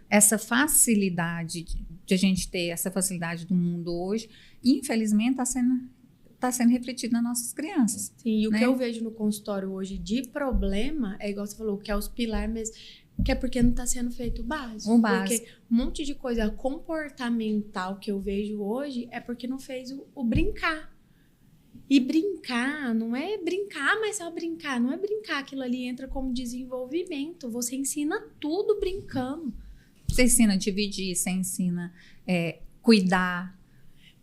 essa facilidade de a gente ter essa facilidade do mundo hoje, infelizmente está sendo refletido nas nossas crianças. Sim, e o que eu vejo no consultório hoje de problema, é igual você falou, que é os pilares mesmo, que é porque não está sendo feito o básico. Porque um monte de coisa comportamental que eu vejo hoje é porque não fez o brincar. E brincar não é brincar, mas só brincar. Não é brincar, aquilo ali entra como desenvolvimento. Você ensina tudo brincando. Você ensina a dividir, você ensina cuidar.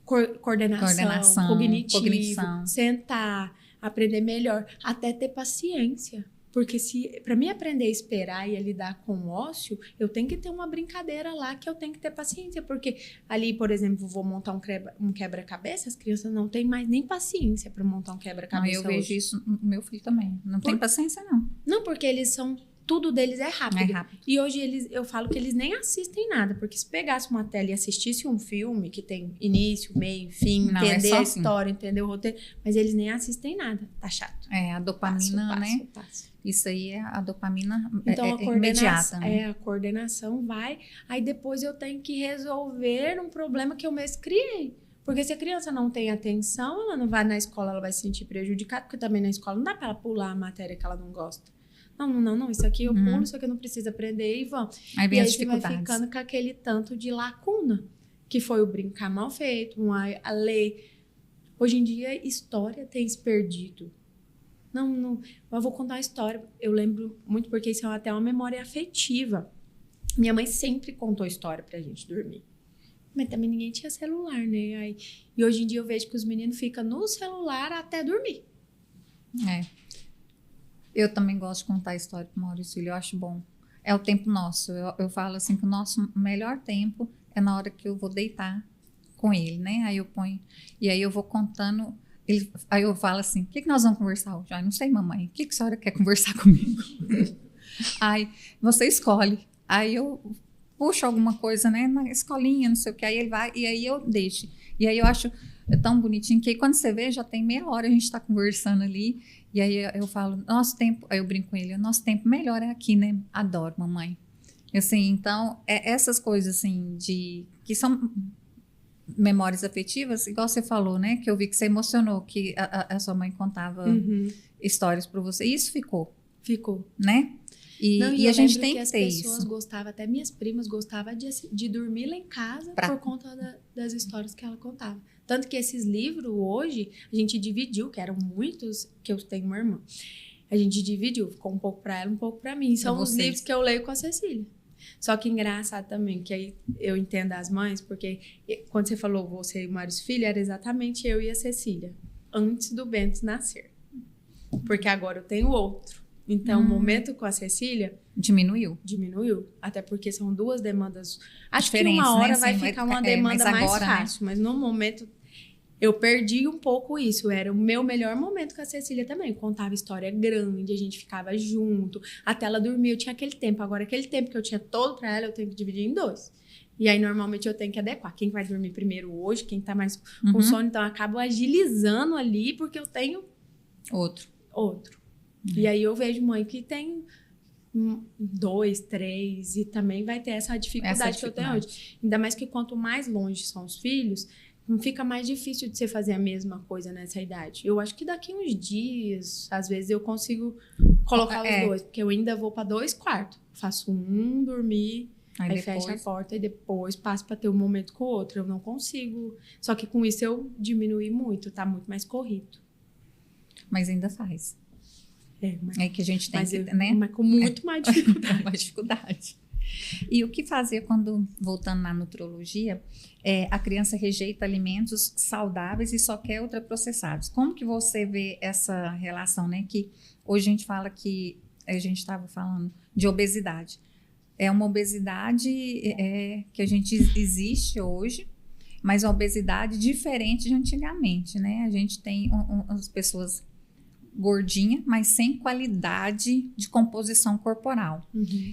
Coordenação, cognição, sentar, aprender melhor, até ter paciência. Porque para mim aprender a esperar e a lidar com o ócio, eu tenho que ter uma brincadeira lá que eu tenho que ter paciência. Porque ali, por exemplo, vou montar um quebra-cabeça, as crianças não têm mais nem paciência para montar um quebra-cabeça. Eu vejo isso no meu filho também. Não tem paciência, não. Não, porque eles são... Tudo deles é rápido. E hoje eu falo que eles nem assistem nada. Porque se pegasse uma tela e assistisse um filme que tem início, meio, fim, entender a história, entender o roteiro, mas eles nem assistem nada. Tá chato. A dopamina, né? Isso aí a dopamina então, imediata. Né? A coordenação vai. Aí depois eu tenho que resolver um problema que eu mesmo criei. Porque se a criança não tem atenção, ela não vai na escola, ela vai se sentir prejudicada. Porque também na escola não dá pra ela pular a matéria que ela não gosta. Não, isso aqui eu pulo, isso aqui eu não preciso aprender e vamos. Aí vem e as aí você vai ficando com aquele tanto de lacuna, que foi o brincar mal feito, a ler. Hoje em dia, história tem se perdido. Não, eu vou contar uma história. Eu lembro muito porque isso é até uma memória afetiva. Minha mãe sempre contou história pra gente dormir. Mas também ninguém tinha celular, né? Aí, e hoje em dia eu vejo que os meninos ficam no celular até dormir. É. Eu também gosto de contar a história pro Maurício, eu acho bom. É o tempo nosso. Eu falo assim que o nosso melhor tempo é na hora que eu vou deitar com ele, né? Aí eu ponho... E aí eu vou contando... Aí eu falo assim, o que nós vamos conversar hoje? Não sei, mamãe. O que a senhora quer conversar comigo? Aí você escolhe. Aí eu puxo alguma coisa, né? Na escolinha, não sei o que. Aí ele vai e aí eu deixo. E aí eu acho tão bonitinho que aí, quando você vê, já tem meia hora a gente tá conversando ali. E aí eu falo, nosso tempo... Aí eu brinco com ele, nosso tempo melhor é aqui, né? Adoro, mamãe. Assim, então, essas coisas assim, que são... memórias afetivas, igual você falou, né? Que eu vi que você emocionou, que a sua mãe contava histórias para você. E isso ficou. Ficou. Né? E a gente tem que ter isso. As pessoas gostavam, até minhas primas gostavam de dormir lá em casa por conta das histórias que ela contava. Tanto que esses livros, hoje, a gente dividiu, que eram muitos, que eu tenho uma irmã. A gente dividiu, ficou um pouco para ela, um pouco para mim. São os livros que eu leio com a Cecília. Só que engraçado também, que aí eu entendo as mães, porque quando você falou você e o Maurício Filho, era exatamente eu e a Cecília, antes do Bento nascer. Porque agora eu tenho outro. Então, o momento com a Cecília... Diminuiu. Até porque são duas demandas... Acho que diferentes, uma hora né? vai ficar uma demanda mais agora, fácil. Né? Mas no momento... Eu perdi um pouco isso. Era o meu melhor momento com a Cecília também. Eu contava história grande, a gente ficava junto. Até ela dormir, eu tinha aquele tempo. Agora, aquele tempo que eu tinha todo pra ela, eu tenho que dividir em 2. E aí, normalmente, eu tenho que adequar. Quem vai dormir primeiro hoje, quem tá mais com sono. Então, eu acabo agilizando ali, porque eu tenho... Outro. E aí, eu vejo mãe que tem 2, 3, e também vai ter essa dificuldade que eu tenho hoje. Ainda mais que quanto mais longe são os filhos... Fica mais difícil de você fazer a mesma coisa nessa idade. Eu acho que daqui uns dias, às vezes, eu consigo colocar os 2. Porque eu ainda vou para 2 quartos. Faço um, dormir, aí fecho a porta e depois passo para ter um momento com o outro. Eu não consigo. Só que com isso eu diminui muito, tá muito mais corrido. Mas ainda faz. É que a gente tem que, né? Mas com muito mais dificuldade. mais dificuldade. E o que fazer quando, voltando na nutrologia, a criança rejeita alimentos saudáveis e só quer ultraprocessados? Como que você vê essa relação, né? Que hoje a gente fala que, a gente estava falando de obesidade. É uma obesidade que a gente existe hoje, mas uma obesidade diferente de antigamente, né? A gente tem as pessoas gordinha, mas sem qualidade de composição corporal.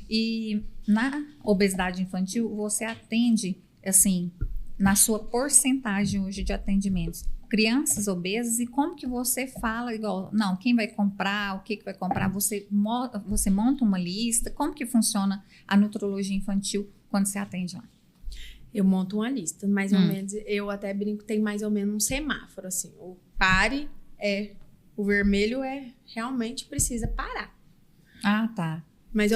E na obesidade infantil, você atende, assim, na sua porcentagem hoje de atendimentos, crianças obesas, e como que você fala igual, não, quem vai comprar, o que vai comprar, você monta uma lista, como que funciona a nutrologia infantil quando você atende lá? Eu monto uma lista, mais ou menos, eu até brinco, tem mais ou menos um semáforo, assim, o pare o vermelho realmente precisa parar. Ah, tá. Mas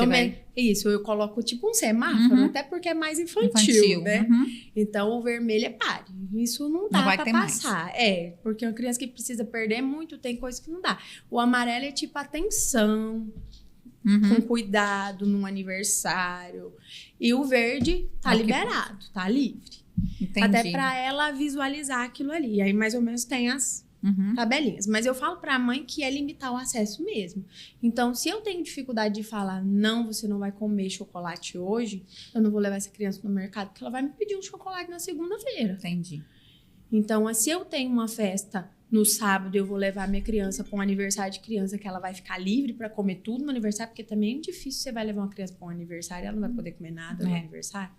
isso, eu coloco tipo um semáforo, até porque é mais infantil, né? Então, o vermelho é pare. Isso não dá pra passar. Mais. Porque uma criança que precisa perder muito, tem coisa que não dá. O amarelo é tipo atenção, com cuidado, num aniversário. E o verde tá liberado, tá livre. Entendi. Até pra ela visualizar aquilo ali. E aí, mais ou menos, tem as tabelinhas. Mas eu falo pra mãe que é limitar o acesso mesmo. Então, se eu tenho dificuldade de falar, não, você não vai comer chocolate hoje, eu não vou levar essa criança no mercado, porque ela vai me pedir um chocolate na segunda-feira. Entendi. Então, se eu tenho uma festa no sábado, eu vou levar minha criança para um aniversário de criança, que ela vai ficar livre para comer tudo no aniversário, porque também é difícil você vai levar uma criança para um aniversário, ela não vai poder comer nada no aniversário.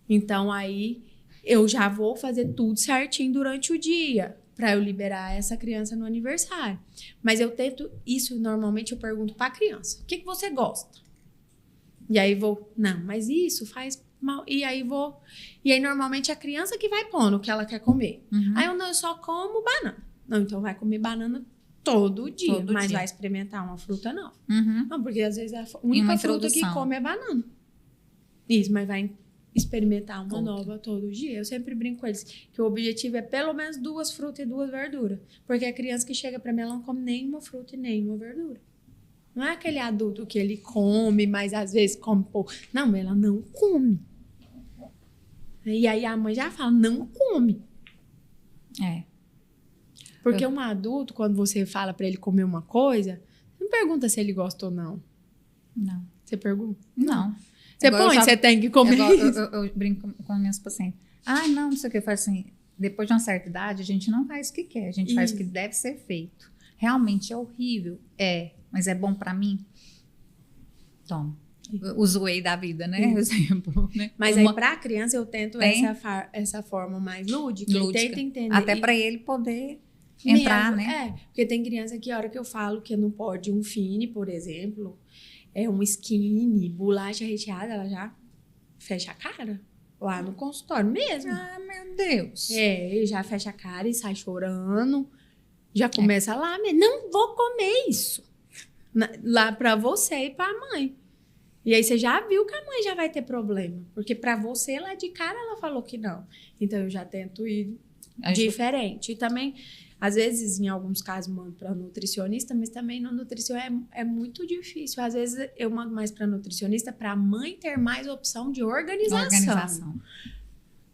Então, aí, eu já vou fazer tudo certinho durante o dia, para eu liberar essa criança no aniversário. Mas eu tento, isso normalmente eu pergunto para a criança, o que você gosta? E aí não, mas isso faz mal. E aí normalmente é a criança que vai pondo o que ela quer comer. Aí eu só como banana. Não, então vai comer banana todo dia, mas vai experimentar uma fruta não. Não, porque às vezes a única fruta que come é banana. Isso, mas vai experimentar uma nova todo dia. Eu sempre brinco com eles que o objetivo é pelo menos 2 frutas e 2 verduras. Porque a criança que chega pra mim, ela não come nenhuma fruta e nenhuma verdura. Não é aquele adulto que ele come, mas às vezes come pouco. Não, ela não come. E aí a mãe já fala, não come. Porque um adulto, quando você fala pra ele comer uma coisa, não pergunta se ele gosta ou não. Não. Você pergunta? Não. Você põe, você tem que comer isso. Eu brinco com as minhas pacientes. Não sei o que. Eu faço assim, depois de uma certa idade, a gente não faz o que quer. A gente faz o que deve ser feito. Realmente é horrível? Mas é bom pra mim? Toma. O whey da vida, né? Exemplo, né? Mas aí pra criança eu tento essa forma mais lúdica. Eu tento entender. Até pra ele poder entrar, né? Porque tem criança que a hora que eu falo que não pode um fine, por exemplo, um skinny, bolacha recheada, ela já fecha a cara. Lá no consultório mesmo. Meu Deus. Ele já fecha a cara e sai chorando. Já começa lá, não vou comer isso. Lá pra você e pra mãe. E aí você já viu que a mãe já vai ter problema. Porque pra você, lá de cara, ela falou que não. Então eu já tento ir diferente. E também, às vezes, em alguns casos, mando pra nutricionista, mas também no nutricionista é muito difícil. Às vezes eu mando mais pra nutricionista pra mãe ter mais opção de organização.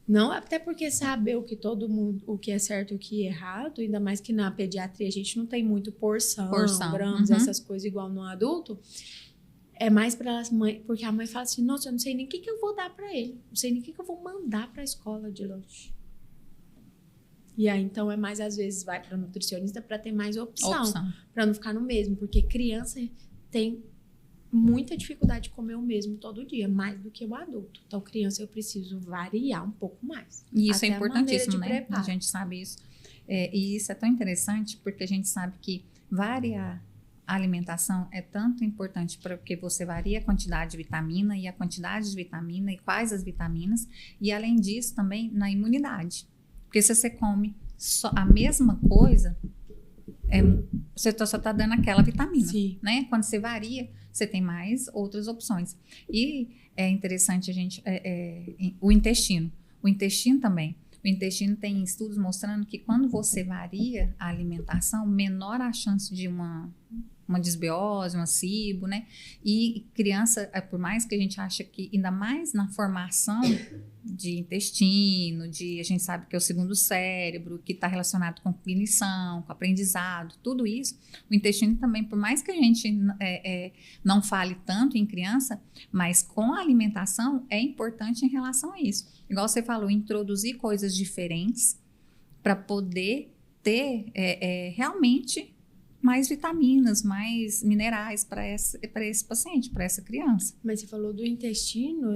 Não, até porque saber o que todo mundo, o que é certo e o que é errado, ainda mais que na pediatria a gente não tem muito porção. Gramas, essas coisas igual no adulto. É mais para as mães, porque a mãe fala assim, nossa, eu não sei nem o que eu vou dar para ele. Não sei nem o que eu vou mandar para a escola de lanche. E aí, então, é mais, às vezes, vai para nutricionista para ter mais opção. Para não ficar no mesmo. Porque criança tem muita dificuldade de comer o mesmo todo dia, mais do que o adulto. Então, criança, eu preciso variar um pouco mais. E isso é importantíssimo, né? A gente sabe isso. E isso é tão interessante, porque a gente sabe que variar a alimentação é tanto importante porque você varia a quantidade de vitamina e a quantidade de vitamina e quais as vitaminas. E, além disso, também na imunidade. Porque se você come só a mesma coisa, você só está dando aquela vitamina. Sim. Né? Quando você varia, você tem mais outras opções. E é interessante a gente... o intestino. O intestino também. O intestino tem estudos mostrando que quando você varia a alimentação, menor a chance de uma disbiose, uma SIBO, né? E criança, por mais que a gente acha que, ainda mais na formação de intestino, a gente sabe que é o segundo cérebro, que está relacionado com cognição, com aprendizado, tudo isso, o intestino também, por mais que a gente não fale tanto em criança, mas com a alimentação é importante em relação a isso. Igual você falou, introduzir coisas diferentes para poder ter realmente mais vitaminas, mais minerais para esse paciente, para essa criança. Mas você falou do intestino,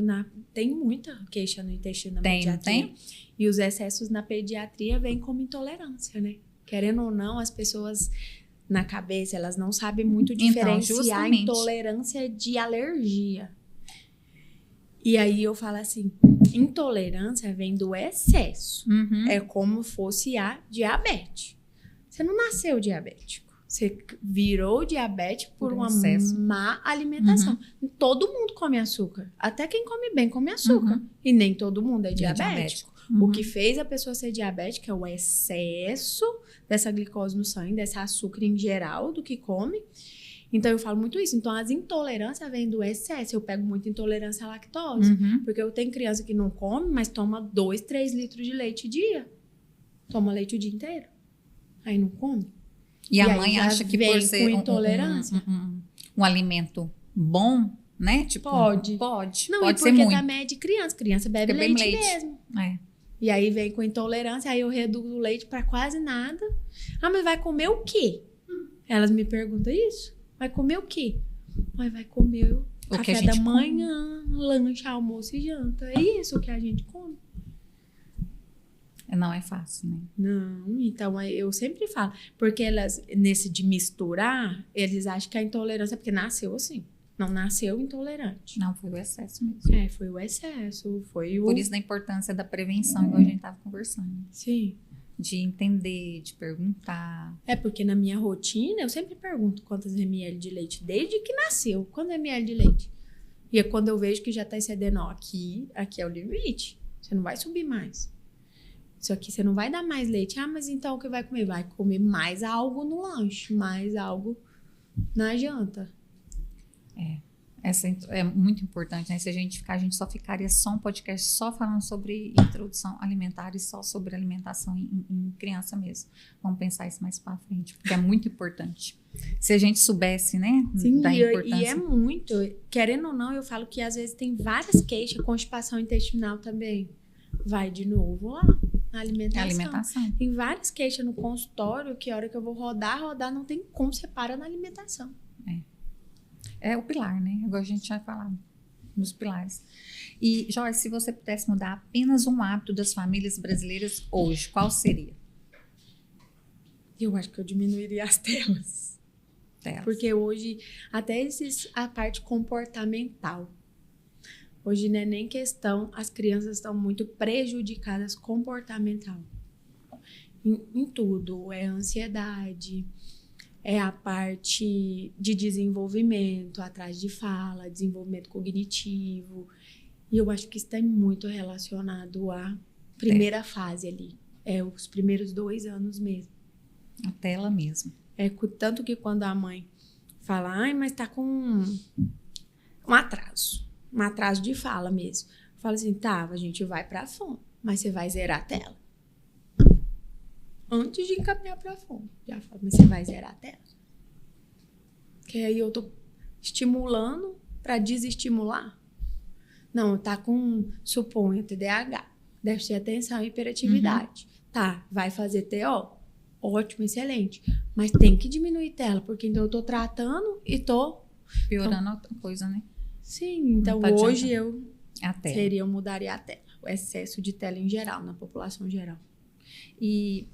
tem muita queixa no intestino na pediatria. Tem. E os excessos na pediatria vêm como intolerância, né? Querendo ou não, as pessoas na cabeça, elas não sabem muito diferenciar intolerância de alergia. E aí eu falo assim, intolerância vem do excesso. É como fosse a diabetes. Você não nasceu diabético. Você virou diabético por uma má alimentação. Todo mundo come açúcar. Até quem come bem come açúcar. E nem todo mundo é diabético. O que fez a pessoa ser diabética é o excesso dessa glicose no sangue, desse açúcar em geral do que come. Então, eu falo muito isso. Então, as intolerâncias vêm do excesso. Eu pego muita intolerância à lactose. Porque eu tenho criança que não come, mas toma 2, 3 litros de leite dia. Toma leite o dia inteiro. Aí não come. E a mãe acha que por ser um alimento bom, né? Tipo, pode. Não, pode ser muito. Não, e porque também é de criança. Criança bebe leite mesmo. E aí vem com intolerância, aí eu reduzo o leite pra quase nada. Mas vai comer o quê? Elas me perguntam isso. Vai comer o quê? Vai comer o café da manhã, lanche, almoço e janta. É isso que a gente come. Não é fácil, né? Não, então eu sempre falo. Porque elas, nesse de misturar, eles acham que a intolerância é porque nasceu assim. Não nasceu intolerante. Não, foi o excesso mesmo. Foi o excesso. Por isso da importância da prevenção, igual a gente estava conversando. Sim. De entender, de perguntar. Porque na minha rotina, eu sempre pergunto quantas ml de leite, desde que nasceu. Quantos ml de leite? E é quando eu vejo que já está excedendo, aqui é o limite. Você não vai subir mais. Isso aqui você não vai dar mais leite. Mas então o que vai comer? Vai comer mais algo no lanche, mais algo na janta. Essa é muito importante, né? Se a gente só ficaria só um podcast só falando sobre introdução alimentar e só sobre alimentação em criança mesmo. Vamos pensar isso mais para frente, porque é muito importante. Se a gente soubesse, né? Sim, da importância. E é muito. Querendo ou não, eu falo que às vezes tem várias queixas, constipação intestinal também. Vai de novo lá, na alimentação. Tem várias queixas no consultório que a hora que eu vou rodar, não tem como separar na alimentação. É o pilar, né? Agora a gente vai falar nos pilares. E, Joyce, se você pudesse mudar apenas um hábito das famílias brasileiras hoje, qual seria? Eu acho que eu diminuiria as telas. Porque hoje, até a parte comportamental. Hoje não é nem questão, as crianças estão muito prejudicadas comportamental. Em tudo. É ansiedade, é a parte de desenvolvimento, atrás de fala, desenvolvimento cognitivo. E eu acho que isso está muito relacionado à primeira fase ali. Os primeiros 2 anos mesmo. A tela mesmo. Tanto que quando a mãe fala, ai, mas tá com um atraso de fala mesmo. Fala assim, tá, a gente vai pra fome, mas você vai zerar a tela. Antes de encaminhar pra fome. Já fala, mas você vai zerar a tela. Que aí eu tô estimulando pra desestimular. Não, tá com, suponho, TDAH. Déficit de atenção e hiperatividade. Tá, vai fazer TO? Ótimo, excelente. Mas tem que diminuir tela, porque então eu tô tratando e tô... Piorando outra coisa, né? Sim, então tá hoje eu mudaria a tela. O excesso de tela em geral, na população geral. E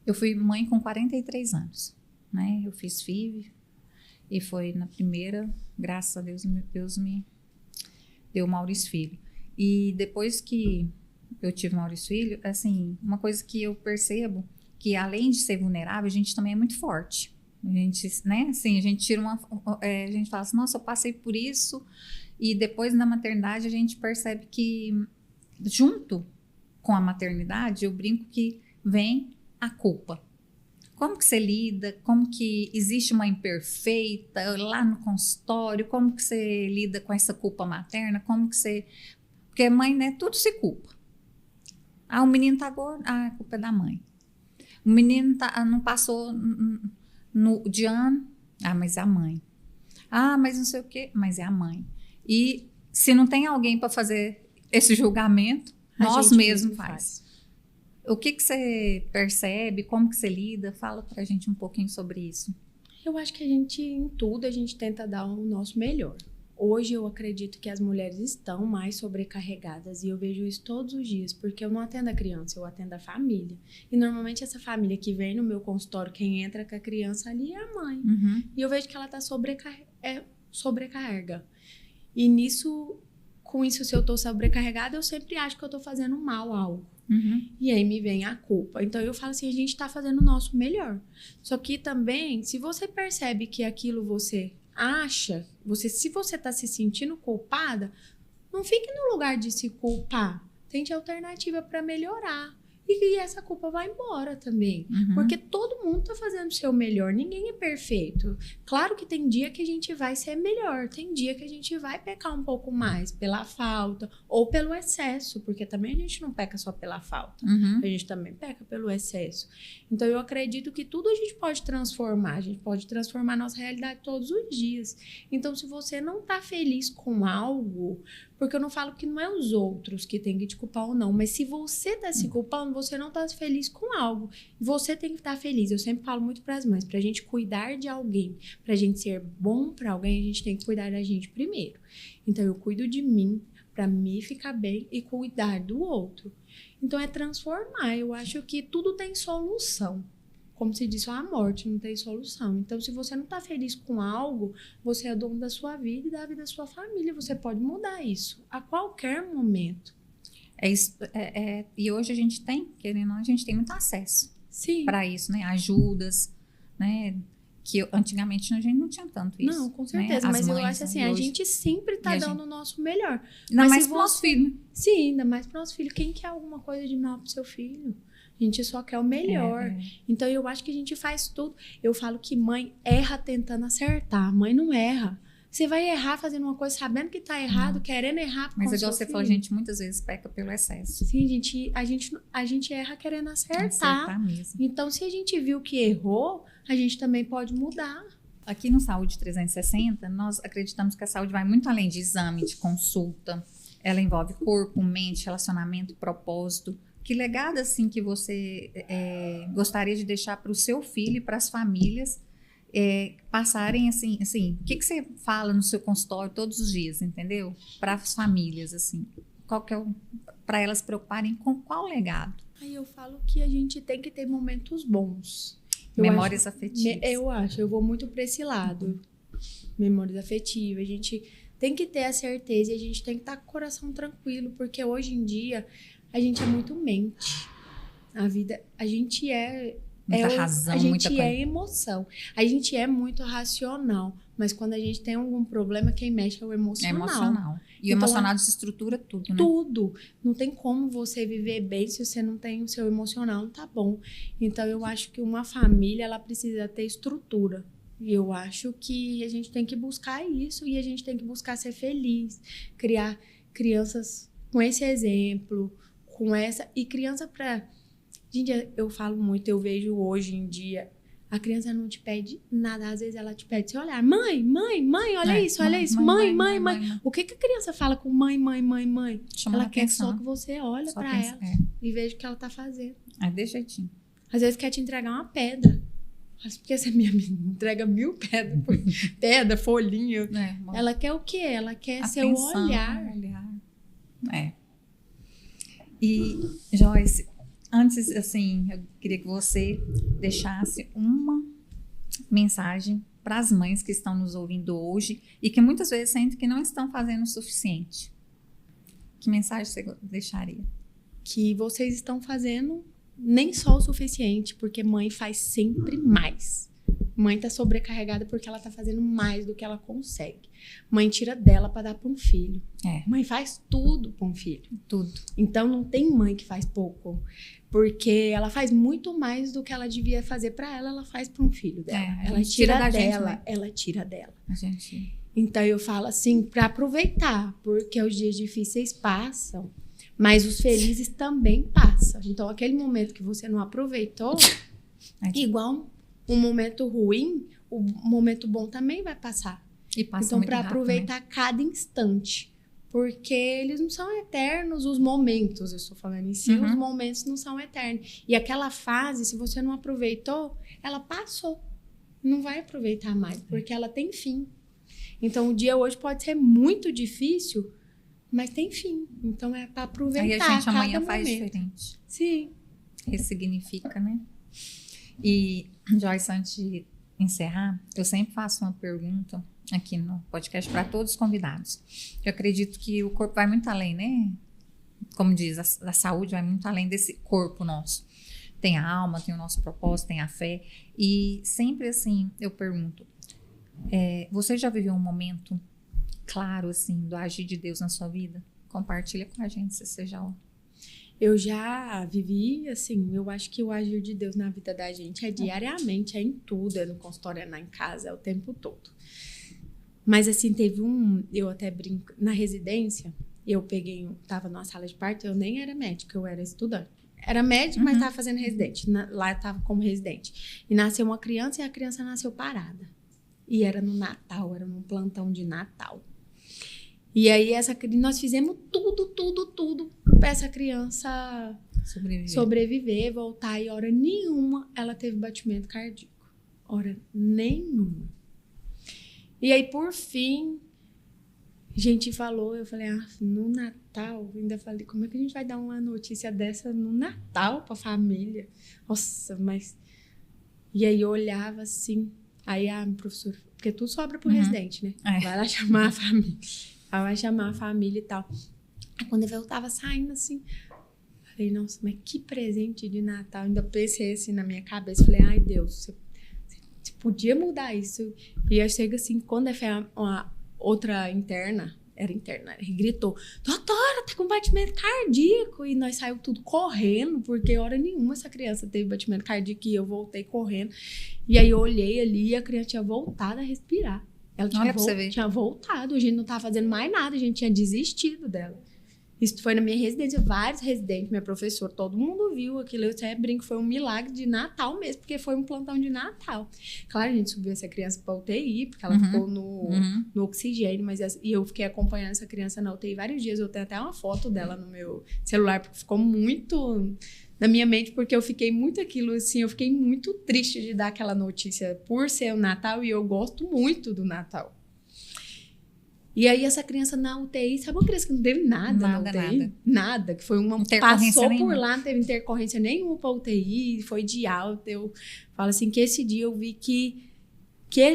eu fui mãe com 43 anos, né? Eu fiz FIV e foi na primeira, graças a Deus, Deus me deu o Maurício Filho. E depois que eu tive o Maurício Filho, assim, uma coisa que eu percebo que além de ser vulnerável, a gente também é muito forte. A gente, né, assim, a gente tira a gente fala assim, nossa, eu passei por isso, e depois na maternidade a gente percebe que junto com a maternidade, eu brinco que vem a culpa. Como que você lida? Como que existe uma imperfeita lá no consultório? Como que você lida com essa culpa materna? Como que você... Porque mãe, né, tudo se culpa. Ah, o menino tá gordo, a culpa é da mãe. O menino não passou de ano, mas é a mãe. Ah, mas não sei o quê, mas é a mãe. E se não tem alguém para fazer esse julgamento, nós mesmos faz. O que você percebe? Como que você lida? Fala pra gente um pouquinho sobre isso. Eu acho que em tudo, a gente tenta dar o nosso melhor. Hoje eu acredito que as mulheres estão mais sobrecarregadas e eu vejo isso todos os dias, porque eu não atendo a criança, eu atendo a família. E normalmente essa família que vem no meu consultório, quem entra com a criança ali é a mãe. Uhum. E eu vejo que ela está sobrecarga. E com isso, se eu estou sobrecarregada, eu sempre acho que eu estou fazendo mal a algo. Uhum. E aí me vem a culpa. Então eu falo assim, a gente está fazendo o nosso melhor. Só que também, se você percebe que aquilo você acha, se você está se sentindo culpada, não fique no lugar de se culpar. Tente alternativa para melhorar. E essa culpa vai embora também. Uhum. Porque todo mundo tá fazendo o seu melhor. Ninguém é perfeito. Claro que tem dia que a gente vai ser melhor. Tem dia que a gente vai pecar um pouco mais pela falta ou pelo excesso. Porque também a gente não peca só pela falta. Uhum. A gente também peca pelo excesso. Então eu acredito que tudo a gente pode transformar. A gente pode transformar a nossa realidade todos os dias. Então se você não tá feliz com algo... Porque eu não falo que não é os outros que tem que te culpar ou não. Mas se você tá se culpando, você não tá feliz com algo. Você tem que estar feliz. Eu sempre falo muito pras mães. Pra gente cuidar de alguém, pra gente ser bom pra alguém, a gente tem que cuidar da gente primeiro. Então eu cuido de mim, pra me ficar bem e cuidar do outro. Então é transformar. Eu acho que tudo tem solução. Como se diz, a morte não tem solução. Então, se você não está feliz com algo, você é dono da sua vida e da vida da sua família. Você pode mudar isso a qualquer momento. E hoje a gente tem, querendo ou não, a gente tem muito acesso para isso, né? Ajudas, né? Que antigamente a gente não tinha tanto isso. Não, com certeza. Né? Mas eu acho assim, a gente sempre está dando o nosso melhor. Ainda mais para o nosso filho. Sim, ainda mais para o nosso filho. Quem quer alguma coisa de mal para o seu filho? A gente só quer o melhor. Então, eu acho que a gente faz tudo. Eu falo que mãe erra tentando acertar. Mãe não erra. Você vai errar fazendo uma coisa sabendo que tá errado, querendo errar. Mas igual você falou, a gente muitas vezes peca pelo excesso. Sim, a gente erra querendo acertar mesmo. Então, se a gente viu que errou, a gente também pode mudar. Aqui no Saúde 360, nós acreditamos que a saúde vai muito além de exame, de consulta. Ela envolve corpo, mente, relacionamento, propósito. Que legado, assim, que você gostaria de deixar para o seu filho e para as famílias passarem, assim, o que você fala no seu consultório todos os dias, entendeu? Para as famílias, assim. Qual que é para elas se preocuparem com qual legado? Aí eu falo que a gente tem que ter momentos bons. Memórias afetivas. Eu vou muito para esse lado. Memórias afetivas. A gente tem que ter a certeza e a gente tem que estar com o coração tranquilo, porque hoje em dia a gente é muito mente. A vida, a gente muita razão, a gente muita emoção. A gente é muito racional, mas quando a gente tem algum problema, quem mexe é o emocional. É emocional. E então, o emocional desestrutura tudo, né? Tudo. Não tem como você viver bem se você não tem o seu emocional, não tá bom. Então, eu acho que uma família, ela precisa ter estrutura. E eu acho que a gente tem que buscar isso e a gente tem que buscar ser feliz. Criar crianças com esse exemplo, com essa... E criança pra... Gente, eu falo muito, eu vejo hoje em dia... A criança não te pede nada, às vezes ela te pede seu olhar. Mãe, olha isso, olha isso. Mãe. O que a criança fala com mãe? Chama ela quer atenção. só que você olhe pra ela e veja o que ela tá fazendo. É desse jeitinho. Às vezes quer te entregar uma pedra. Porque você me entrega 1000 pedras, pedra, folhinha. Ela quer o quê? Ela quer seu olhar. E, Joyce, antes, assim, eu queria que você deixasse uma mensagem para as mães que estão nos ouvindo hoje e que muitas vezes sentem que não estão fazendo o suficiente. Que mensagem você deixaria? Que vocês estão fazendo nem só o suficiente, porque mãe faz sempre mais. Mãe tá sobrecarregada porque ela tá fazendo mais do que ela consegue. Mãe tira dela para dar para um filho. Mãe faz tudo para um filho. Tudo. Então não tem mãe que faz pouco, porque ela faz muito mais do que ela devia fazer para ela faz para um filho dela. Ela tira dela, gente, né? Ela tira dela. A gente... Então eu falo assim, para aproveitar, porque os dias difíceis passam, mas os felizes também passam. Então aquele momento que você não aproveitou, igual um momento ruim, o momento bom também vai passar. E passa então, muito para rápido, aproveitar cada instante. Porque eles não são eternos, os momentos, eu estou falando em si, os momentos não são eternos. E aquela fase, se você não aproveitou, ela passou. Não vai aproveitar mais, porque ela tem fim. Então, o dia hoje pode ser muito difícil, mas tem fim. Então, é para aproveitar. Aí a gente cada amanhã momento. faz diferente. Sim. Ressignifica, né? E, Joyce, antes de encerrar, eu sempre faço uma pergunta aqui no podcast para todos os convidados. Eu acredito que o corpo vai muito além, né? Como diz, a saúde vai muito além desse corpo nosso. Tem a alma, tem o nosso propósito, tem a fé. E sempre assim, eu pergunto, você já viveu um momento claro, assim, do agir de Deus na sua vida? Compartilha com a gente, se você já... Eu já vivi, assim, eu acho que o agir de Deus na vida da gente é diariamente, é em tudo, é no consultório, é em casa, é o tempo todo. Mas, assim, teve eu até brinco, na residência, tava numa sala de parto, eu nem era médica, eu era estudante. Era médica, mas tava fazendo residente, lá eu tava como residente. E nasceu uma criança e a criança nasceu parada. E era no Natal, era num plantão de Natal. E aí, nós fizemos tudo para essa criança sobreviver, voltar. E hora nenhuma ela teve batimento cardíaco. Hora nenhuma. E aí, por fim, a gente falou, eu falei, no Natal, ainda falei, como é que a gente vai dar uma notícia dessa no Natal pra família? Nossa, mas... E aí, eu olhava assim, aí a professora, porque tudo sobra pro residente, né? Vai lá chamar a família. Ela vai chamar a família e tal. Aí quando eu tava saindo assim, falei, nossa, mas que presente de Natal. Ainda pensei assim na minha cabeça, falei, ai Deus, você podia mudar isso. E eu chego assim, quando foi uma outra interna, gritou, doutora, tá com batimento cardíaco. E nós saímos tudo correndo, porque hora nenhuma essa criança teve batimento cardíaco e eu voltei correndo. E aí eu olhei ali e a criança tinha voltado a respirar. Ela Olha pra você ver. tinha voltado, a gente não tava fazendo mais nada, a gente tinha desistido dela. Isso foi na minha residência, vários residentes, minha professora, todo mundo viu aquilo. Eu até brinco, foi um milagre de Natal mesmo, porque foi um plantão de Natal. Claro, a gente subiu essa criança pra UTI, porque ela ficou no oxigênio, e eu fiquei acompanhando essa criança na UTI vários dias. Eu tenho até uma foto dela no meu celular, porque ficou muito na minha mente, porque eu fiquei muito aquilo, assim, eu fiquei muito triste de dar aquela notícia por ser o Natal, e eu gosto muito do Natal. E aí essa criança na UTI, sabe uma criança que não teve nada na UTI? Nada, que foi uma... Passou por lá, não teve intercorrência nenhuma pra UTI, foi de alta. Eu falo assim, que esse dia eu vi que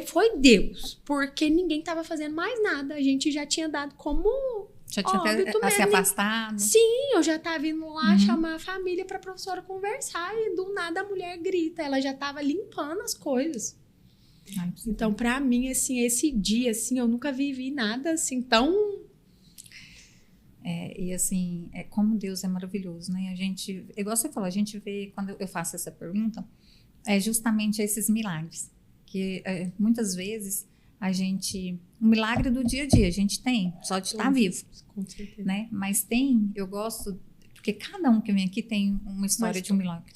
foi Deus, porque ninguém tava fazendo mais nada. A gente já tinha dado como... Já tinha até se afastado? Sim, eu já tava indo lá chamar a família pra professora conversar, e do nada a mulher grita, ela já tava limpando as coisas. Então, pra mim, assim, esse dia, assim, eu nunca vivi nada assim tão... E assim, como Deus é maravilhoso, né? A gente, igual você falou, a gente vê, quando eu faço essa pergunta, justamente esses milagres. Que muitas vezes um milagre do dia a dia, a gente tem, só de estar vivo. Com certeza. Né? Mas eu gosto, porque cada um que vem aqui tem uma história de um milagre.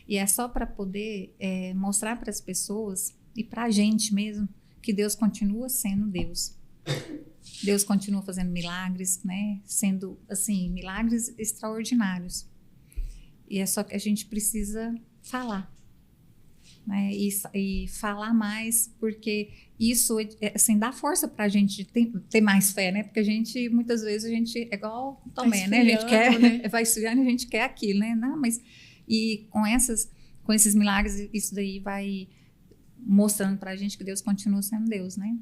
E é só para poder mostrar para as pessoas e para a gente mesmo que Deus continua sendo Deus. Deus continua fazendo milagres, né? Sendo, assim, milagres extraordinários. E é só que a gente precisa falar, né? E falar mais, porque isso, assim, dá força para a gente ter mais fé, né? Porque muitas vezes a gente é igual Tomé, né? A gente quer, né? Vai esfriando e a gente quer aquilo, né? Não, mas... E com esses milagres, isso daí vai mostrando pra gente que Deus continua sendo Deus, né?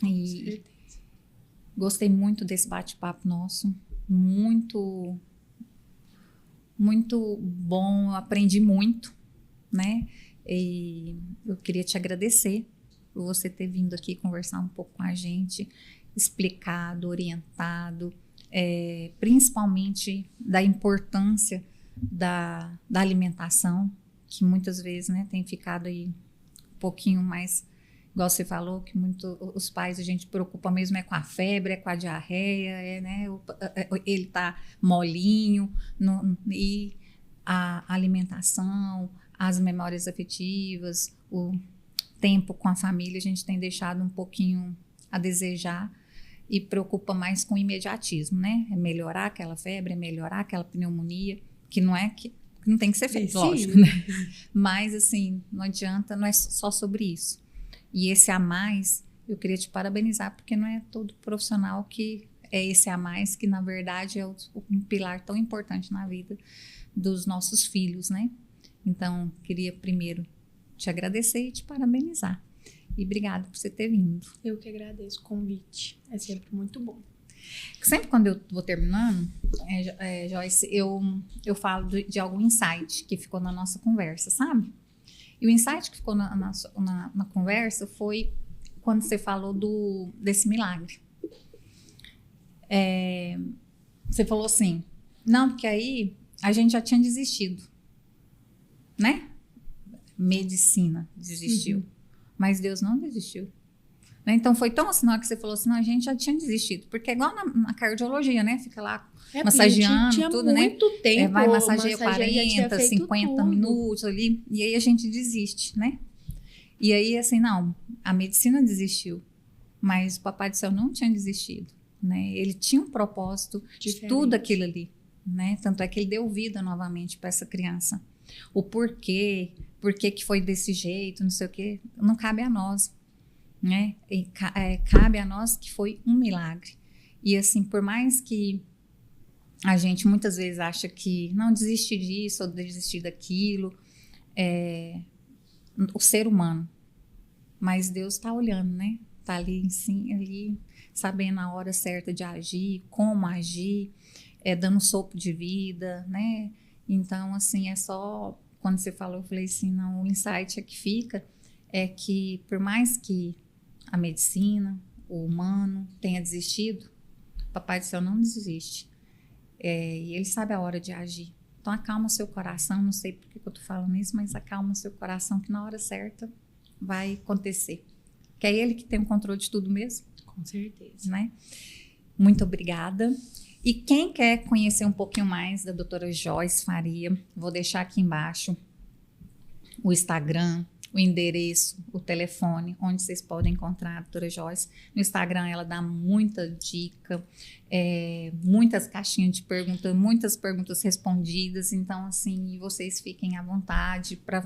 E gostei muito desse bate-papo nosso, muito, muito bom, eu aprendi muito, né? E eu queria te agradecer por você ter vindo aqui conversar um pouco com a gente, explicado, orientado, principalmente da importância da alimentação, que muitas vezes, né, tem ficado aí um pouquinho mais, igual você falou, que os pais, a gente preocupa mesmo com a febre, com a diarreia, né, ele tá molinho, e a alimentação, as memórias afetivas, o tempo com a família, a gente tem deixado um pouquinho a desejar e preocupa mais com o imediatismo, né, é melhorar aquela febre, é melhorar aquela pneumonia, que não tem que ser feito, lógico, né? Mas, assim, não adianta, não é só sobre isso. E esse a mais, eu queria te parabenizar, porque não é todo profissional que é esse a mais, que na verdade é um pilar tão importante na vida dos nossos filhos, né? Então, queria primeiro te agradecer e te parabenizar. E obrigada por você ter vindo. Eu que agradeço o convite, é sempre muito bom. Sempre quando eu vou terminando, Joyce, eu falo de algum insight que ficou na nossa conversa, sabe? E o insight que ficou na conversa foi quando você falou desse milagre. Você falou assim, não, porque aí a gente já tinha desistido, né? Medicina desistiu, mas Deus não desistiu. Então, foi tão assim, na hora que você falou assim, não, a gente já tinha desistido. Porque é igual na cardiologia, né? Fica lá massageando, tinha tudo, muito né? tempo, Vai massageia 40, 50 minutos ali. E aí a gente desiste, né? E aí, assim, não, a medicina desistiu. Mas o Papai do Céu não tinha desistido, né? Ele tinha um propósito de tudo aquilo ali, né? Tanto é que ele deu vida novamente para essa criança. O porquê que foi desse jeito, não sei o quê, não cabe a nós. Né? Cabe a nós que foi um milagre. E assim, por mais que a gente muitas vezes acha que não desistir disso ou desistir daquilo, o ser humano, mas Deus está olhando, né? Está ali, sim, ali sabendo a hora certa de agir, como agir, dando sopro de vida, né? Então, assim, é só quando você falou, eu falei assim, não, o insight que fica é que por mais que a medicina, o humano tenha desistido, o Papai do Céu não desiste. E ele sabe a hora de agir. Então acalma o seu coração, não sei por que eu tô falando isso, mas acalma o seu coração que na hora certa vai acontecer. que é ele que tem o controle de tudo mesmo. Com certeza. Né? Muito obrigada. E quem quer conhecer um pouquinho mais da doutora Joyce Faria, vou deixar aqui embaixo o Instagram, o endereço, o telefone, onde vocês podem encontrar a doutora Joyce. No Instagram ela dá muita dica, muitas caixinhas de perguntas, muitas perguntas respondidas. Então, assim, vocês fiquem à vontade para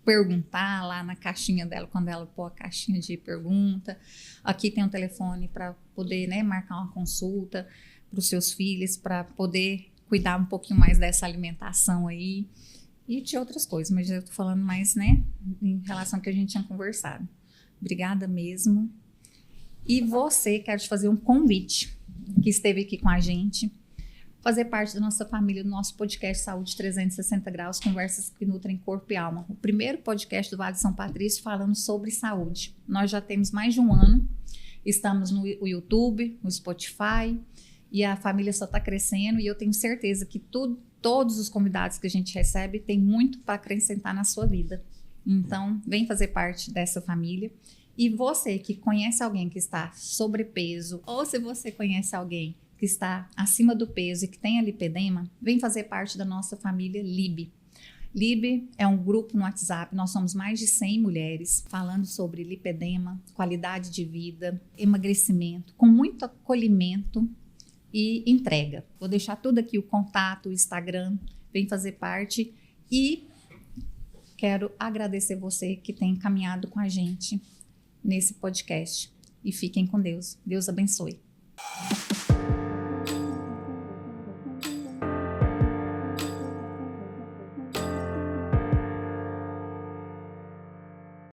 perguntar lá na caixinha dela, quando ela pôr a caixinha de pergunta. Aqui tem um telefone para poder, né, marcar uma consulta para os seus filhos, para poder cuidar um pouquinho mais dessa alimentação aí e de outras coisas, mas eu tô falando mais, né, em relação ao que a gente tinha conversado. Obrigada mesmo. E você, quero te fazer um convite, que esteve aqui com a gente, fazer parte da nossa família, do nosso podcast Saúde 360 Graus, conversas que nutrem corpo e alma. O primeiro podcast do Vale de São Patrício falando sobre saúde. Nós já temos mais de um ano, estamos no YouTube, no Spotify, e a família só está crescendo, e eu tenho certeza que todos os convidados que a gente recebe têm muito para acrescentar na sua vida. Então, vem fazer parte dessa família. E você que conhece alguém que está sobrepeso, ou se você conhece alguém que está acima do peso e que tem a lipedema, vem fazer parte da nossa família LIB. LIB é um grupo no WhatsApp, nós somos mais de 100 mulheres falando sobre lipedema, qualidade de vida, emagrecimento, com muito acolhimento e entrega. Vou deixar tudo aqui, o contato, o Instagram, vem fazer parte e quero agradecer você que tem caminhado com a gente nesse podcast e fiquem com Deus. Deus abençoe.